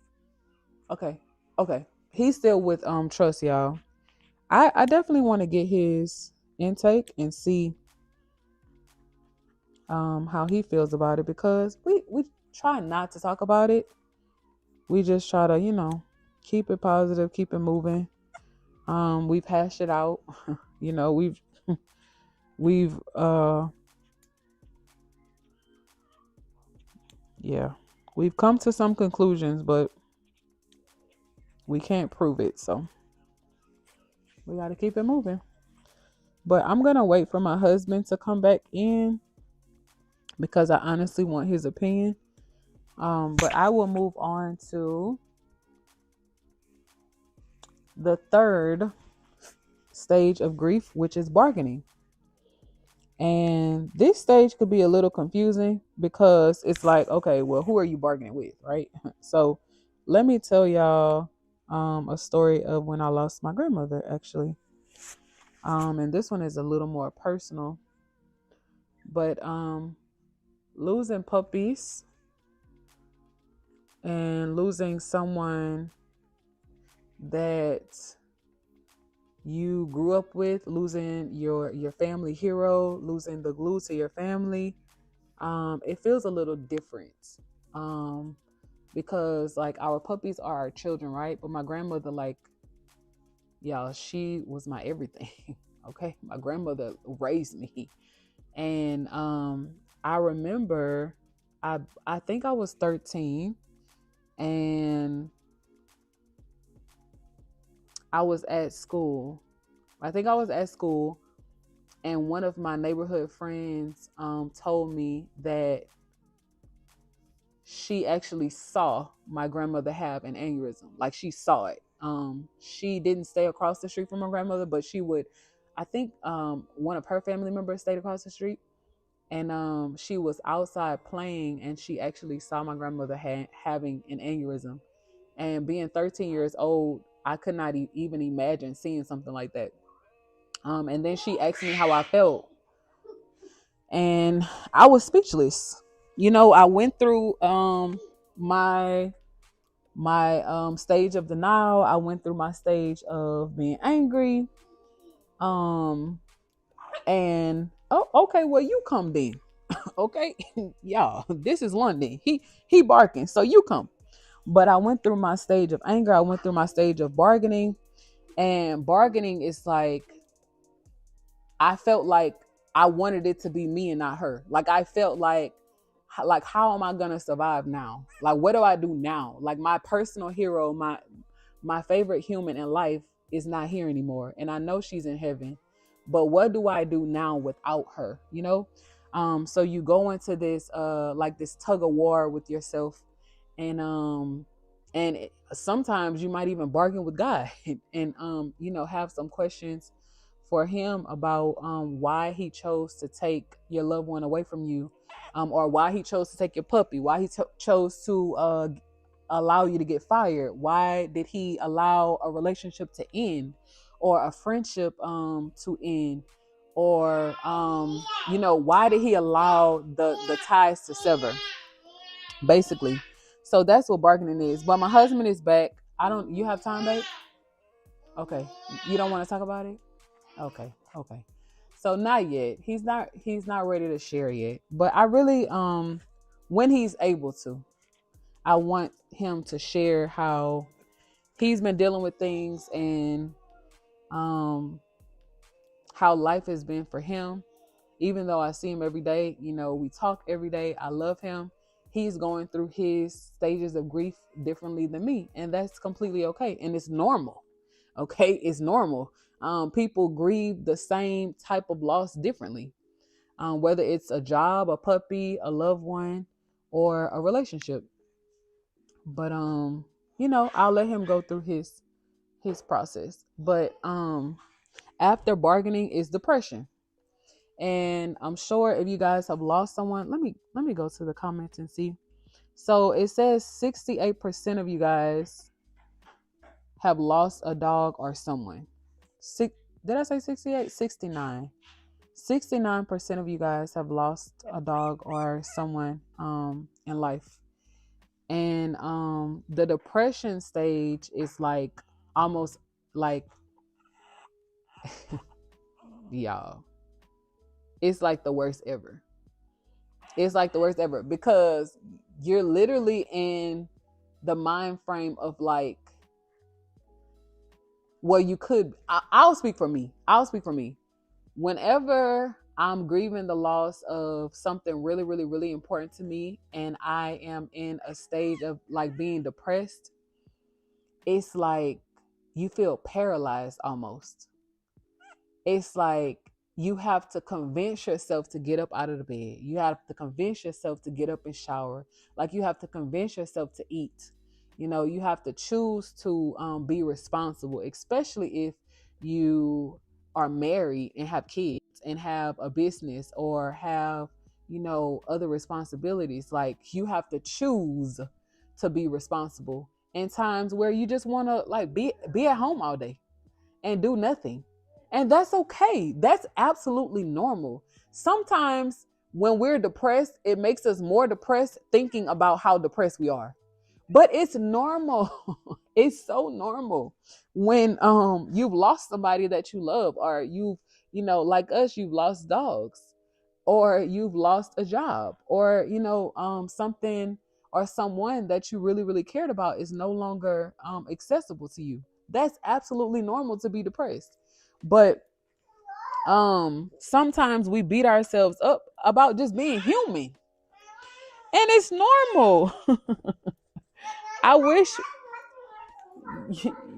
Okay. Okay. He's still with Trust, y'all. I definitely want to get his intake and see how he feels about it, because we try not to talk about it. We just try to, keep it positive, keep it moving. We've hashed it out. We've we've yeah, we've come to some conclusions, but we can't prove it, so we got to keep it moving. But I'm gonna wait for my husband to come back in because I honestly want his opinion. But I will move on to the third stage of grief, which is bargaining. And this stage could be a little confusing because it's like, okay, well, who are you bargaining with, right? So let me tell y'all a story of when I lost my grandmother, actually. And this one is a little more personal. But losing puppies and losing someone that you grew up with, losing your family hero, losing the glue to your family, it feels a little different. Because like our puppies are our children, right? But my grandmother, like, y'all, she was my everything. Okay, my grandmother raised me. And I remember I think I was 13, and I was at school. I think I was at school, and one of my neighborhood friends told me that she actually saw my grandmother have an aneurysm. Like, she saw it. She didn't stay across the street from my grandmother, but she would. I think one of her family members stayed across the street, and she was outside playing, and she actually saw my grandmother having an aneurysm. And being 13 years old, I could not even imagine seeing something like that. And then she asked me how I felt, and I was speechless. I went through my stage of denial. I went through my stage of being angry. And oh, okay, well, you come then. Okay, y'all, this is London. He barking, so you come. But I went through my stage of anger. I went through my stage of bargaining. And bargaining is like, I felt like I wanted it to be me and not her. Like, I felt like how am I gonna survive now? Like, what do I do now? Like, my personal hero, my favorite human in life is not here anymore, and I know she's in heaven. but what do I do now without her? So you go into this like this tug of war with yourself, and sometimes you might even bargain with God and have some questions for him about why he chose to take your loved one away from you, or why he chose to take your puppy, why he chose to allow you to get fired, why did he allow a relationship to end, or a friendship to end, or why did he allow the ties to sever, basically. So that's what bargaining is. But my husband is back. You have time, babe? Okay. You don't want to talk about it? Okay. Okay. So not yet. He's not ready to share yet. But I really when he's able to, I want him to share how he's been dealing with things, and how life has been for him. Even though I see him every day, we talk every day. I love him. He's going through his stages of grief differently than me, and that's completely okay. And it's normal. Okay, it's normal. People grieve the same type of loss differently, whether it's a job, a puppy, a loved one, or a relationship. But I'll let him go through his process. But after bargaining is depression. And I'm sure if you guys have lost someone, let me go to the comments and see. So it says 68% of you guys have lost a dog or someone. Did I say 68? 69. 69% of you guys have lost a dog or someone in life. And the depression stage is like almost like y'all. It's like the worst ever. It's like the worst ever, because you're literally in the mind frame of like, well, you could. I'll speak for me. Whenever I'm grieving the loss of something really, really, really important to me, and I am in a stage of like being depressed, it's like you feel paralyzed almost. It's like you have to convince yourself to get up out of the bed. You have to convince yourself to get up and shower. Like you have to convince yourself to eat. You have to choose to be responsible, especially if you are married and have kids and have a business or have, other responsibilities. Like you have to choose to be responsible in times where you just want to like be at home all day and do nothing. And that's okay. That's absolutely normal. Sometimes when we're depressed, it makes us more depressed thinking about how depressed we are. But it's normal. It's so normal when you've lost somebody that you love, or you've, like us, you've lost dogs, or you've lost a job, or something or someone that you really, really cared about is no longer accessible to you. That's absolutely normal to be depressed. But sometimes we beat ourselves up about just being human, and it's normal. I wish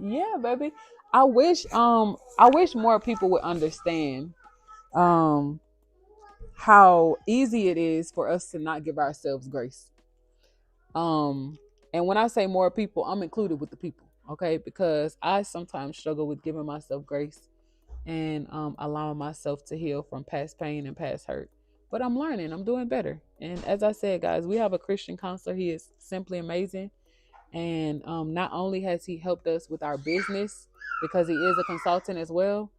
yeah, baby. I wish more people would understand um how easy it is for us to not give ourselves grace. And when I say more people, I'm included with the people, okay? Because I sometimes struggle with giving myself grace and allowing myself to heal from past pain and past hurt. But I'm learning, I'm doing better. And as I said, guys, we have a Christian counselor. He is simply amazing. And not only has he helped us with our business, because he is a consultant as well,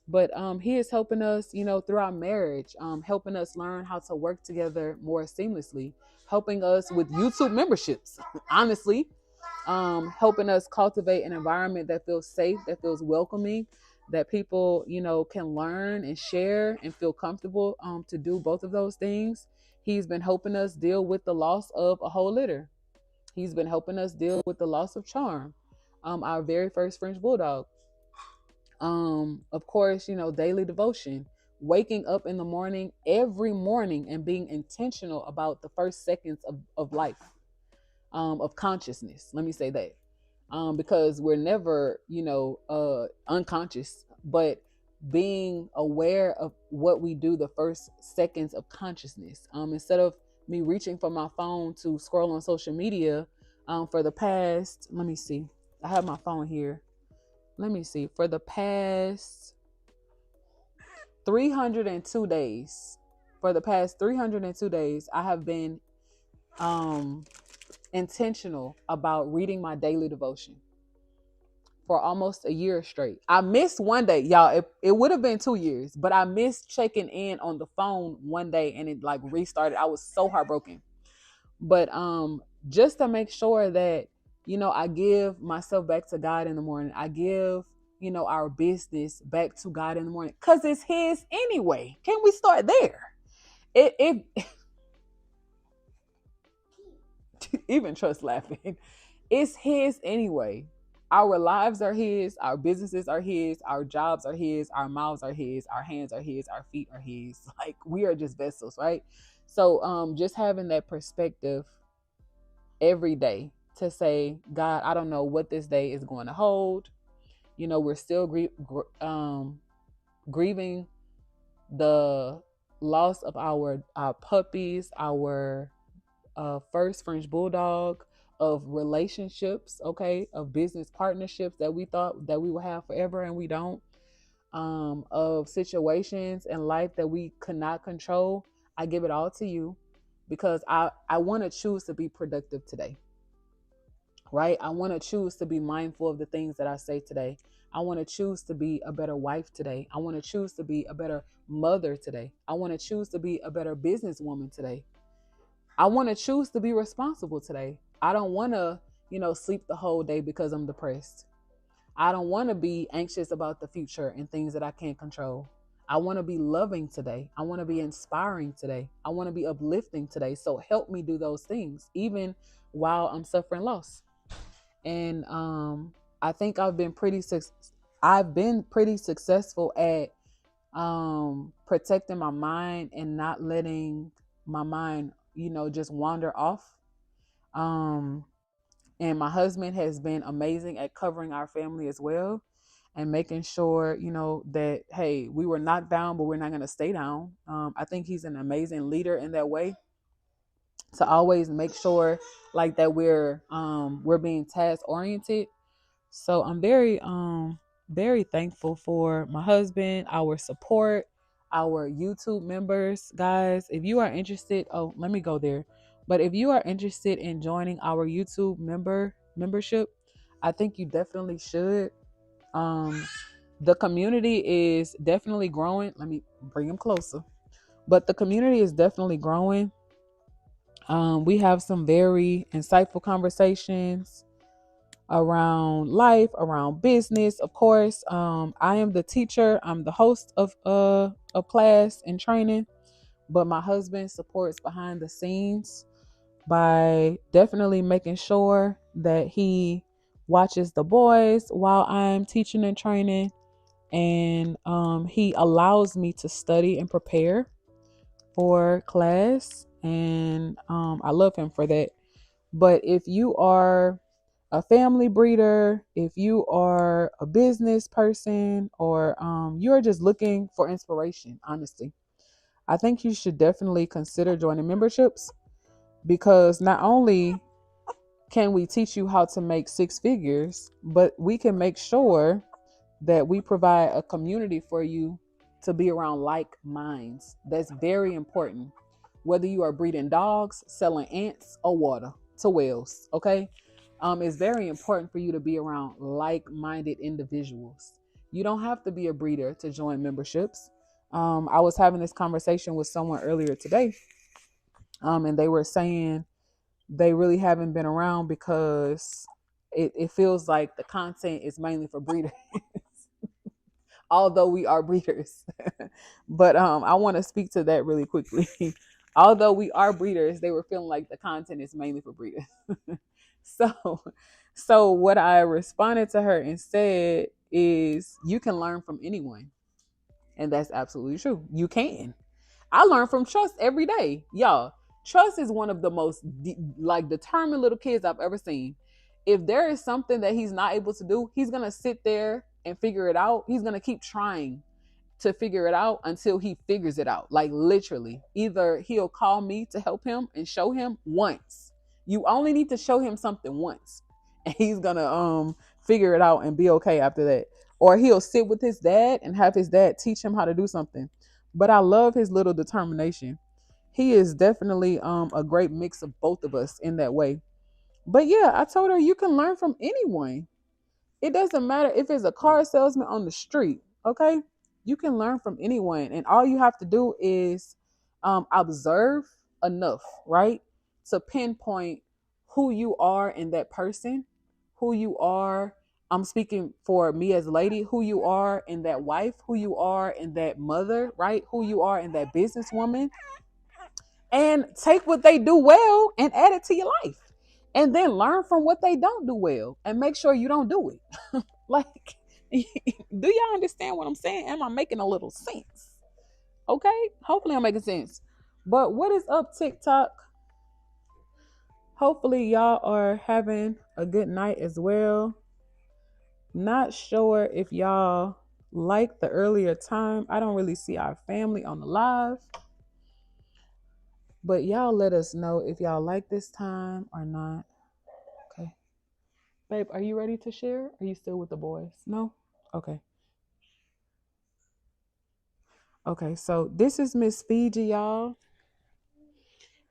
but he is helping us, through our marriage, helping us learn how to work together more seamlessly, helping us with YouTube memberships, honestly, helping us cultivate an environment that feels safe, that feels welcoming, that people, can learn and share and feel comfortable to do both of those things. He's been helping us deal with the loss of a whole litter. He's been helping us deal with the loss of Charm, our very first French Bulldog. Of course, daily devotion, waking up in the morning, every morning, and being intentional about the first seconds of life, of consciousness. Let me say that. Because we're never, unconscious, but being aware of what we do the first seconds of consciousness. Instead of me reaching for my phone to scroll on social media, for the past, let me see, I have my phone here. Let me see, for the past 302 days, I have been intentional about reading my daily devotion for almost a year straight. I missed one day, y'all. It would have been 2 years, but I missed checking in on the phone one day and it like restarted. I was so heartbroken. But just to make sure that, I give myself back to God in the morning. I give, our business back to God in the morning. Cause it's his anyway. Can we start there? It even trust laughing. It's his anyway. Our lives are his, our businesses are his, our jobs are his, our mouths are his, our hands are his, our feet are his. Like we are just vessels, right? So just having that perspective every day to say, God, I don't know what this day is going to hold. We're still grieving the loss of our puppies, our first French Bulldog, of relationships, okay, of business partnerships that we thought that we would have forever and we don't, of situations in life that we could not control. I give it all to you because I want to choose to be productive today, right? I want to choose to be mindful of the things that I say today. I want to choose to be a better wife today. I want to choose to be a better mother today. I want to choose to be a better businesswoman today. I want to choose to be responsible today. I don't want to, sleep the whole day because I'm depressed. I don't want to be anxious about the future and things that I can't control. I want to be loving today. I want to be inspiring today. I want to be uplifting today. So help me do those things, even while I'm suffering loss. And I think I've been pretty successful at protecting my mind and not letting my mind, just wander off. And my husband has been amazing at covering our family as well and making sure, that, hey, we were knocked down, but we're not going to stay down. I think he's an amazing leader in that way, to always make sure like that we're being task oriented. So I'm very thankful for my husband, our support, our YouTube members. Guys, if you are interested, let me go there. But if you are interested in joining our YouTube membership, I think you definitely should. The community is definitely growing. Let me bring them closer. But the community is definitely growing. We have some very insightful conversations around life, around business. Of course, I am the teacher. I'm the host of a class and training, but my husband supports behind the scenes by definitely making sure that he watches the boys while I'm teaching and training, and he allows me to study and prepare for class, and I love him for that. But if you are a family breeder, if you are a business person, or you're just looking for inspiration, honestly, I think you should definitely consider joining memberships, because not only can we teach you how to make six figures, but we can make sure that we provide a community for you to be around like minds. That's very important. Whether you are breeding dogs, selling ants, or water to whales, okay? It's very important for you to be around like-minded individuals. You don't have to be a breeder to join memberships. I was having this conversation with someone earlier today, and they were saying they really haven't been around because it feels like the content is mainly for breeders, although we are breeders. But I want to speak to that really quickly. Although we are breeders, they were feeling like the content is mainly for breeders. so so what I responded to her and said is, you can learn from anyone. And that's absolutely true. You can. I learn from Trust every day. Y'all, Trust is one of the most determined little kids I've ever seen. If there is something that he's not able to do, he's going to sit there and figure it out. He's going to keep trying. to figure it out until he figures it out. Like literally, either he'll call me to help him and show him once. You only need to show him something once, and he's gonna figure it out and be okay after that. Or he'll sit with his dad and have his dad teach him how to do something. But I love his little determination. He is definitely a great mix of both of us in that way. But yeah, I told her you can learn from anyone. It doesn't matter if it's a car salesman on the street, okay? You can learn from anyone. And all you have to do is observe enough, right? To pinpoint who you are in that person, who you are. I'm speaking for me as a lady, who you are in that wife, who you are in that mother, right? Who you are in that businesswoman. And take what they do well and add it to your life. And then learn from what they don't do well and make sure you don't do it. Like, do y'all understand what I'm saying? Am I making a little sense? Okay, hopefully I'm making sense. But what is up, TikTok? Hopefully y'all are having a good night as well. Not sure if y'all like the earlier time. I don't really see our family on the live. But y'all let us know if y'all like this time or not. Okay. Babe, are you ready to share? Are you still with the boys? No? Okay. Okay, so this is Miss Fiji, y'all.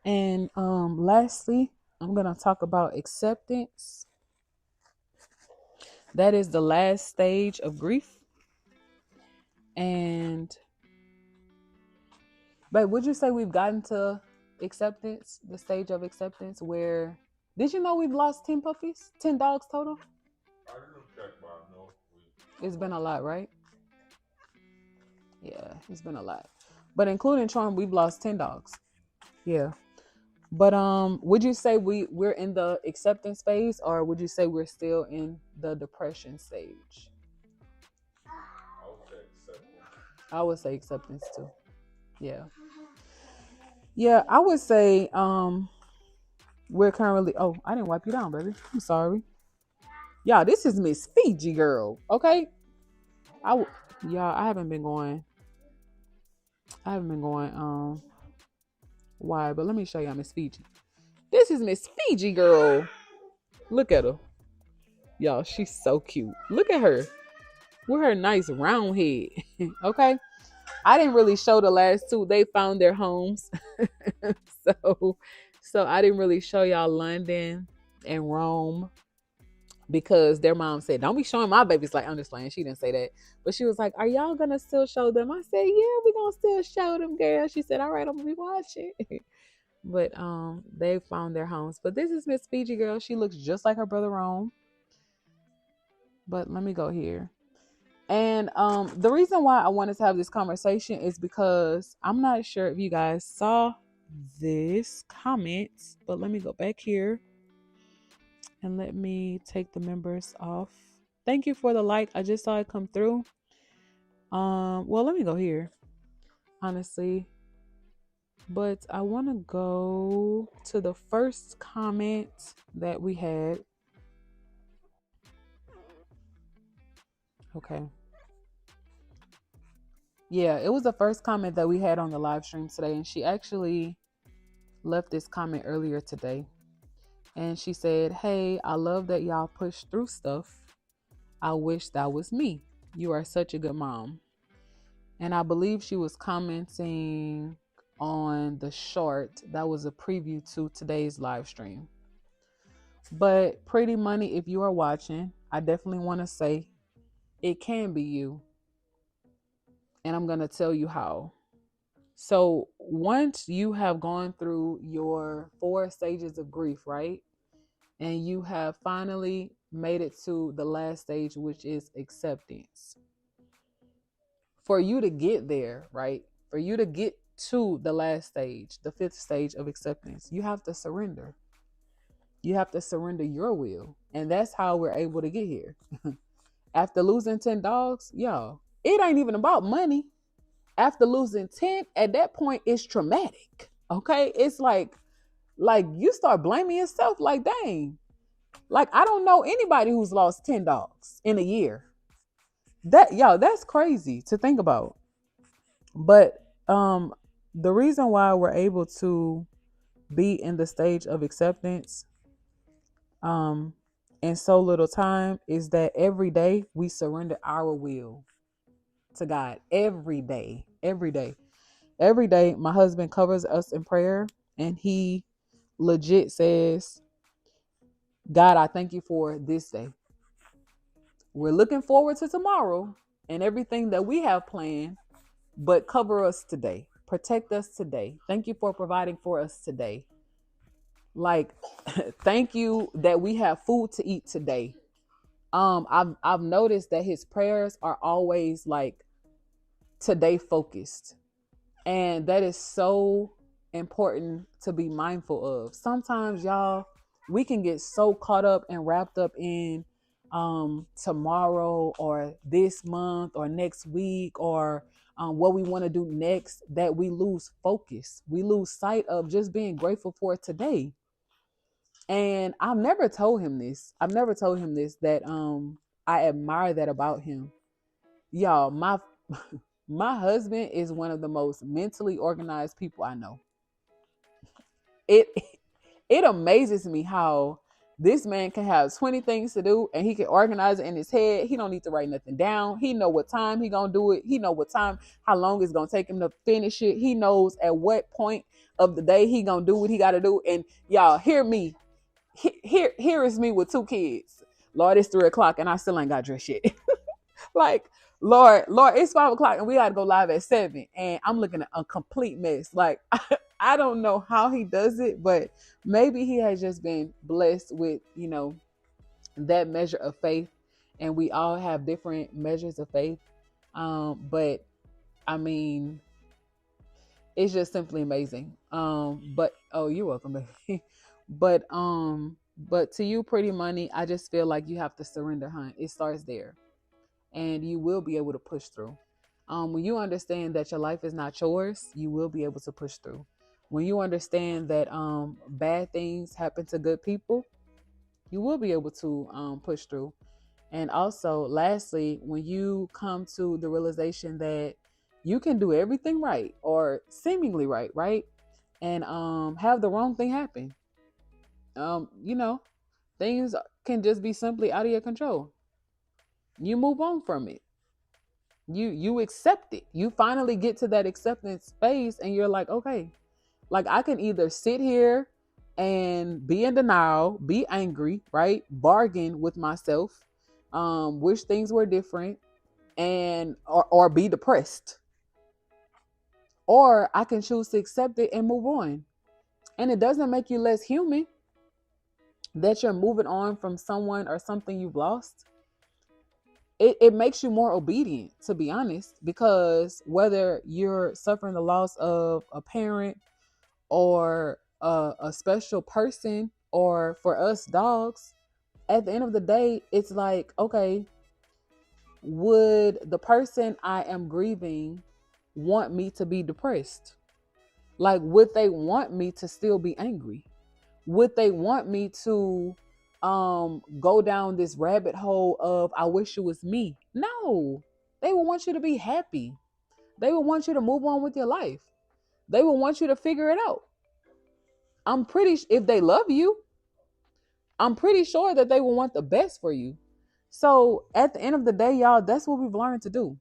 And lastly, I'm gonna talk about acceptance. That is the last stage of grief. And babe, would you say we've gotten to acceptance, the stage of acceptance where did you know we've lost 10 puppies? 10 dogs total? I didn't check, but no. It's been a lot, right? Yeah, it's been a lot. But including Charm, we've lost 10 dogs. Yeah. But would you say we're in the acceptance phase, or would you say we're still in the depression stage? I would say acceptance. I would say acceptance too. Yeah. Yeah, I would say we're currently I didn't wipe you down, baby. I'm sorry. Y'all, this is Miss Fiji girl, okay? Y'all, I haven't been going why, but let me show y'all Miss Fiji. This is Miss Fiji girl. Look at her. Y'all, she's so cute. Look at her. With her nice round head. Okay? I didn't really show the last two. They found their homes. So I didn't really show y'all London and Rome because their mom said, don't be showing my babies. Like, I'm just playing. She didn't say that. But she was like, are y'all going to still show them? I said, yeah, we're going to still show them, girl. She said, all right, I'm going to be watching. But they found their homes. But this is Miss Fiji girl. She looks just like her brother Rome. But let me go here. And the reason why I wanted to have this conversation is because I'm not sure if you guys saw this comment, but let me go back here and let me take the members off. Thank you for the like. I just saw it come through. Well, let me go here, honestly. But I want to go to the first comment that we had. Okay. Yeah, it was the first comment that we had on the live stream today. And she actually left this comment earlier today. And she said, hey, I love that y'all push through stuff. I wish that was me. You are such a good mom. And I believe she was commenting on the short that was a preview to today's live stream. But Pretty Money, if you are watching, I definitely want to say it can be you. And I'm going to tell you how. So once you have gone through your 4 stages of grief, right? And you have finally made it to the last stage, which is acceptance. For you to get there, right? For you to get to the last stage, the 5th stage of acceptance, you have to surrender. You have to surrender your will. And that's how we're able to get here. After losing 10 dogs, y'all, it ain't even about money. After losing 10, at that point, it's traumatic. Okay? It's like you start blaming yourself like, dang. Like, I don't know anybody who's lost 10 dogs in a year. That's crazy to think about. But the reason why we're able to be in the stage of acceptance um in so little time is that every day we surrender our will to God. Every day. Every day. Every day my husband covers us in prayer, and he legit says, God, I thank you for this day. We're looking forward to tomorrow and everything that we have planned, but cover us today. Protect us today. Thank you for providing for us today. Like, thank you that we have food to eat today. I've noticed that his prayers are always like today focused. And that is so important to be mindful of. Sometimes, y'all, we can get so caught up and wrapped up in tomorrow or this month or next week or what we want to do next that we lose focus. We lose sight of just being grateful for today. And I've never told him this. I've never told him this that I admire that about him. Y'all, my husband is one of the most mentally organized people I know. It it amazes me how this man can have 20 things to do and he can organize it in his head. He don't need to write nothing down. He know what time he gonna do it. He know what time, how long it's gonna take him to finish it. He knows at what point of the day he gonna do what he gotta do. And y'all, hear me. Here is me with two kids. Lord, it's 3 o'clock and I still ain't got dressed yet. Like, Lord, it's 5 o'clock and we gotta go live at 7. And I'm looking at a complete mess. Like, I don't know how he does it, but maybe he has just been blessed with, that measure of faith. And we all have different measures of faith. But I mean, it's just simply amazing. But oh, you're welcome, baby. But to you, Pretty Money, I just feel like you have to surrender, hun. It starts there. And you will be able to push through. When you understand that your life is not yours, you will be able to push through. When you understand that bad things happen to good people, you will be able to push through. And also, lastly, when you come to the realization that you can do everything right or seemingly right? And have the wrong thing happen. You know, things can just be simply out of your control. You move on from it. You accept it. You finally get to that acceptance phase and you're like, okay, like I can either sit here and be in denial, be angry, right? Bargain with myself, wish things were different, and or be depressed. Or I can choose to accept it and move on. And it doesn't make you less human that you're moving on from someone or something you've lost. It makes you more obedient, to be honest, because whether you're suffering the loss of a parent or a special person, or for us dogs, at the end of the day, it's like, okay, would the person I am grieving want me to be depressed? Like, would they want me to still be angry? Would they want me to go down this rabbit hole of I wish it was me? No. They will want you to be happy. They will want you to move on with your life. They will want you to figure it out. If they love you, I'm pretty sure that they will want the best for you. So at the end of the day, y'all, that's what we've learned to do.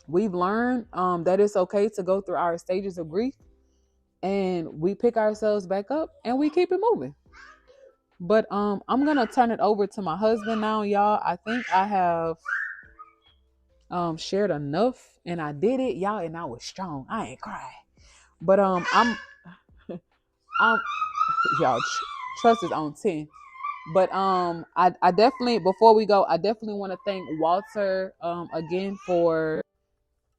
We've learned that it's okay to go through our stages of grief, and we pick ourselves back up and we keep it moving. But I'm gonna turn it over to my husband now, y'all. I think I have shared enough, and I did it, y'all, and I was strong. I ain't crying. But I'm y'all trust is on 10. But I definitely, before we go, I definitely want to thank Walter again for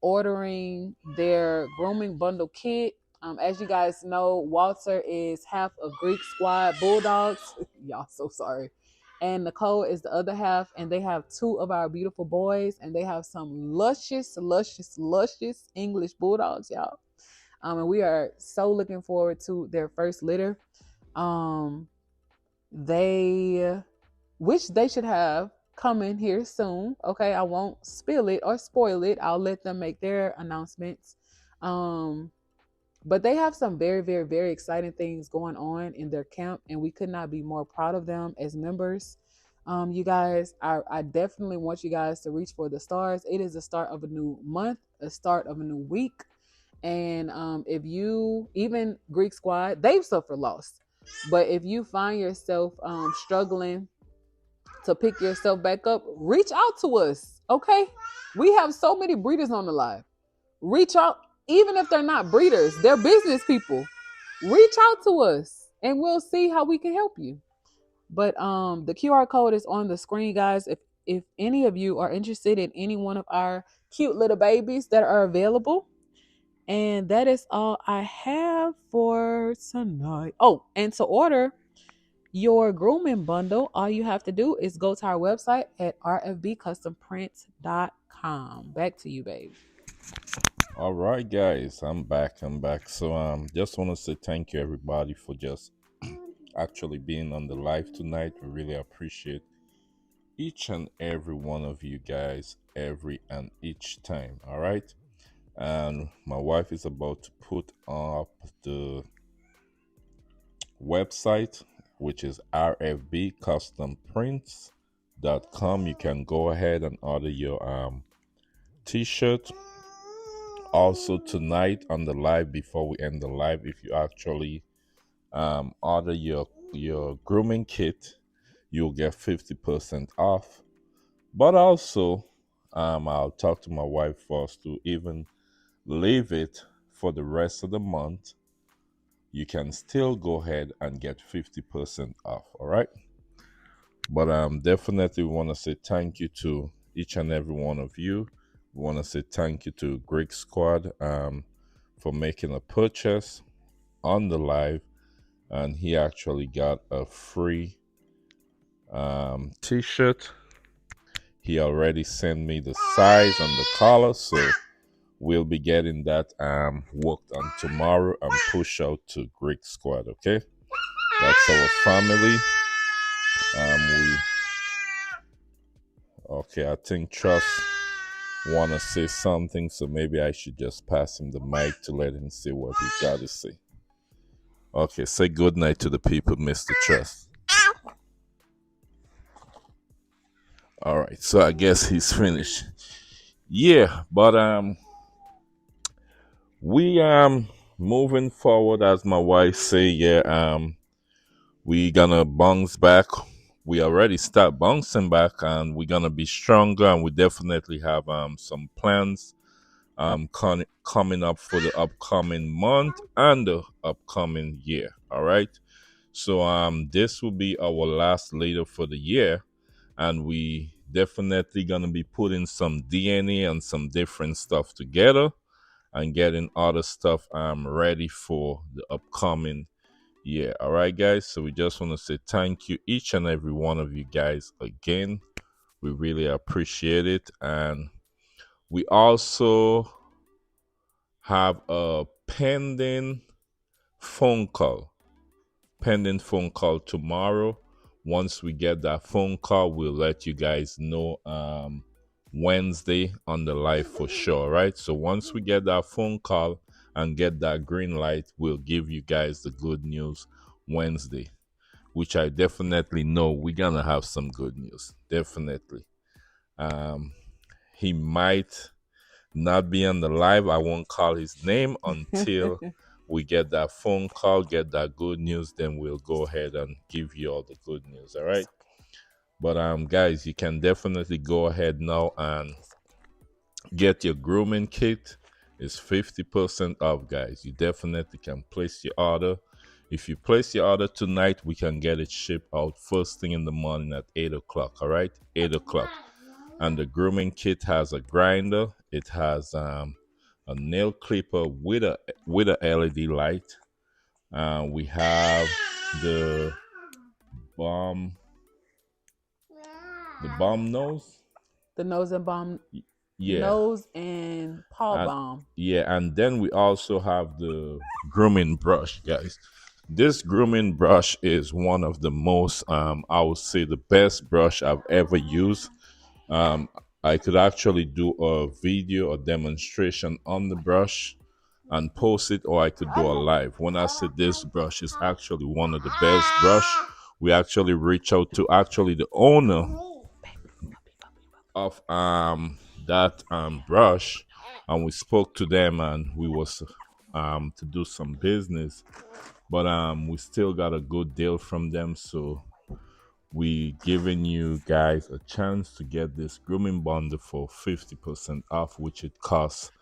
ordering their grooming bundle kit. As you guys know, Walter is half of Greek Squad Bulldogs. Y'all, so sorry. And Nicole is the other half, and they have two of our beautiful boys, and they have some luscious English bulldogs, y'all. And we are so looking forward to their first litter. They, which they should have coming here soon. Okay, I won't spill it or spoil it. I'll let them make their announcements. Um, but they have some very, very, very exciting things going on in their camp, and we could not be more proud of them as members. You guys, I definitely want you guys to reach for the stars. It is the start of a new month, a start of a new week. And if you, even Greek Squad, they've suffered loss. But if you find yourself struggling to pick yourself back up, reach out to us. Okay. We have so many breeders on the live. Reach out, even if they're not breeders, they're business people. Reach out to us and we'll see how we can help you. But the QR code is on the screen, guys. If any of you are interested in any one of our cute little babies that are available. And that is all I have for tonight. Oh, and to order your grooming bundle, all you have to do is go to our website at rfbcustomprints.com. Back to you, babe. All right, guys, I'm back. So just want to say thank you everybody for just actually being on the live tonight. We really appreciate each and every one of you guys every and each time. All right. And my wife is about to put up the website, which is rfbcustomprints.com. You can go ahead and order your t-shirt. Also tonight on the live, before we end the live, if you actually order your grooming kit, you'll get 50% off. But also I'll talk to my wife first to even leave it for the rest of the month. You can still go ahead and get 50% off. All right. But definitely want to say thank you to each and every one of you. We want to say thank you to Greek Squad for making a purchase on the live, and he actually got a free t-shirt. He already sent me the size and the color, so we'll be getting that worked on tomorrow and push out to Greek Squad. Okay, that's our family. I think Trust wanna say something, so maybe I should just pass him the mic to let him say what he got to say. Okay, say good night to the people, Mr. Trust. All right, so I guess he's finished. Yeah, but we moving forward, as my wife say. Yeah, we gonna bounce back. We already start bouncing back, and we're gonna be stronger, and we definitely have some plans coming up for the upcoming month and the upcoming year. All right, so this will be our last later for the year, and we definitely gonna be putting some DNA and some different stuff together and getting other stuff ready for the upcoming year. All right, guys, so we just want to say thank you each and every one of you guys again. We really appreciate it. And we also have a pending phone call tomorrow. Once we get that phone call, we'll let you guys know Wednesday on the live for sure, right? So once we get that phone call and get that green light, we'll give you guys the good news Wednesday, which I definitely know we're gonna have some good news. Definitely. He might not be on the live. I won't call his name until we get that phone call, get that good news, then we'll go ahead and give you all the good news. All right. But guys, you can definitely go ahead now and get your grooming kit. It's 50% off, guys. You definitely can place your order. If you place your order tonight, we can get it shipped out first thing in the morning at 8 o'clock. All right, 8 o'clock. And the grooming kit has a grinder. It has a nail clipper with a LED light. We have the bomb nose. The nose and bomb. Yeah. Nose and paw balm. Yeah, and then we also have the grooming brush, guys. This grooming brush is one of the most, I would say, the best brush I've ever used. Um, I could actually do a video or demonstration on the brush and post it, or I could do a live. When I say this brush is actually one of the best brush, we actually reach out to actually the owner of that brush, and we spoke to them, and we was to do some business, but we still got a good deal from them, so we giving you guys a chance to get this grooming bundle for 50% off, which it costs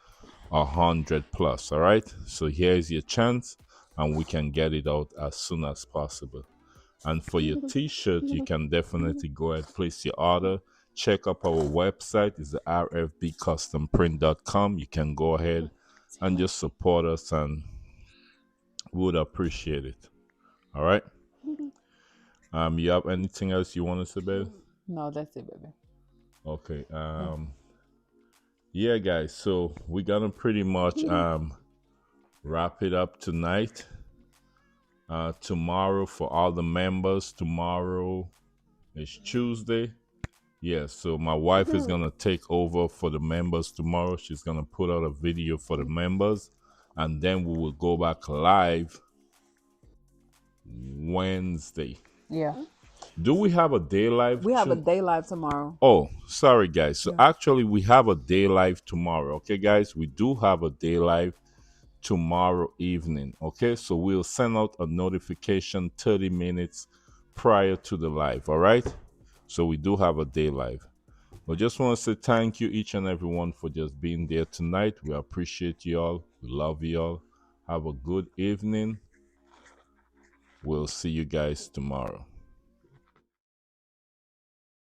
100 plus. All right, so here's your chance, and we can get it out as soon as possible. And for your t-shirt, you can definitely go ahead, place your order. Check up our website, it's the rfbcustomprint.com. You can go ahead and just support us, and we would appreciate it. All right. You have anything else you want to say, babe? No, that's it, baby. Okay. Yeah, guys. So we're gonna pretty much wrap it up tonight. Tomorrow for all the members. Tomorrow is Tuesday. Yeah, so my wife is gonna take over for the members tomorrow. She's gonna put out a video for the members, and then we will go back live Wednesday. Yeah. Do we have a day live? We have a day live tomorrow. Oh, sorry, guys. So actually, we have a day live tomorrow. Okay, guys, we do have a day live tomorrow evening. Okay, so we'll send out a notification 30 minutes prior to the live. All right, so we do have a day live. But just want to say thank you each and everyone for just being there tonight. We appreciate you all. We love you all. Have a good evening. We'll see you guys tomorrow.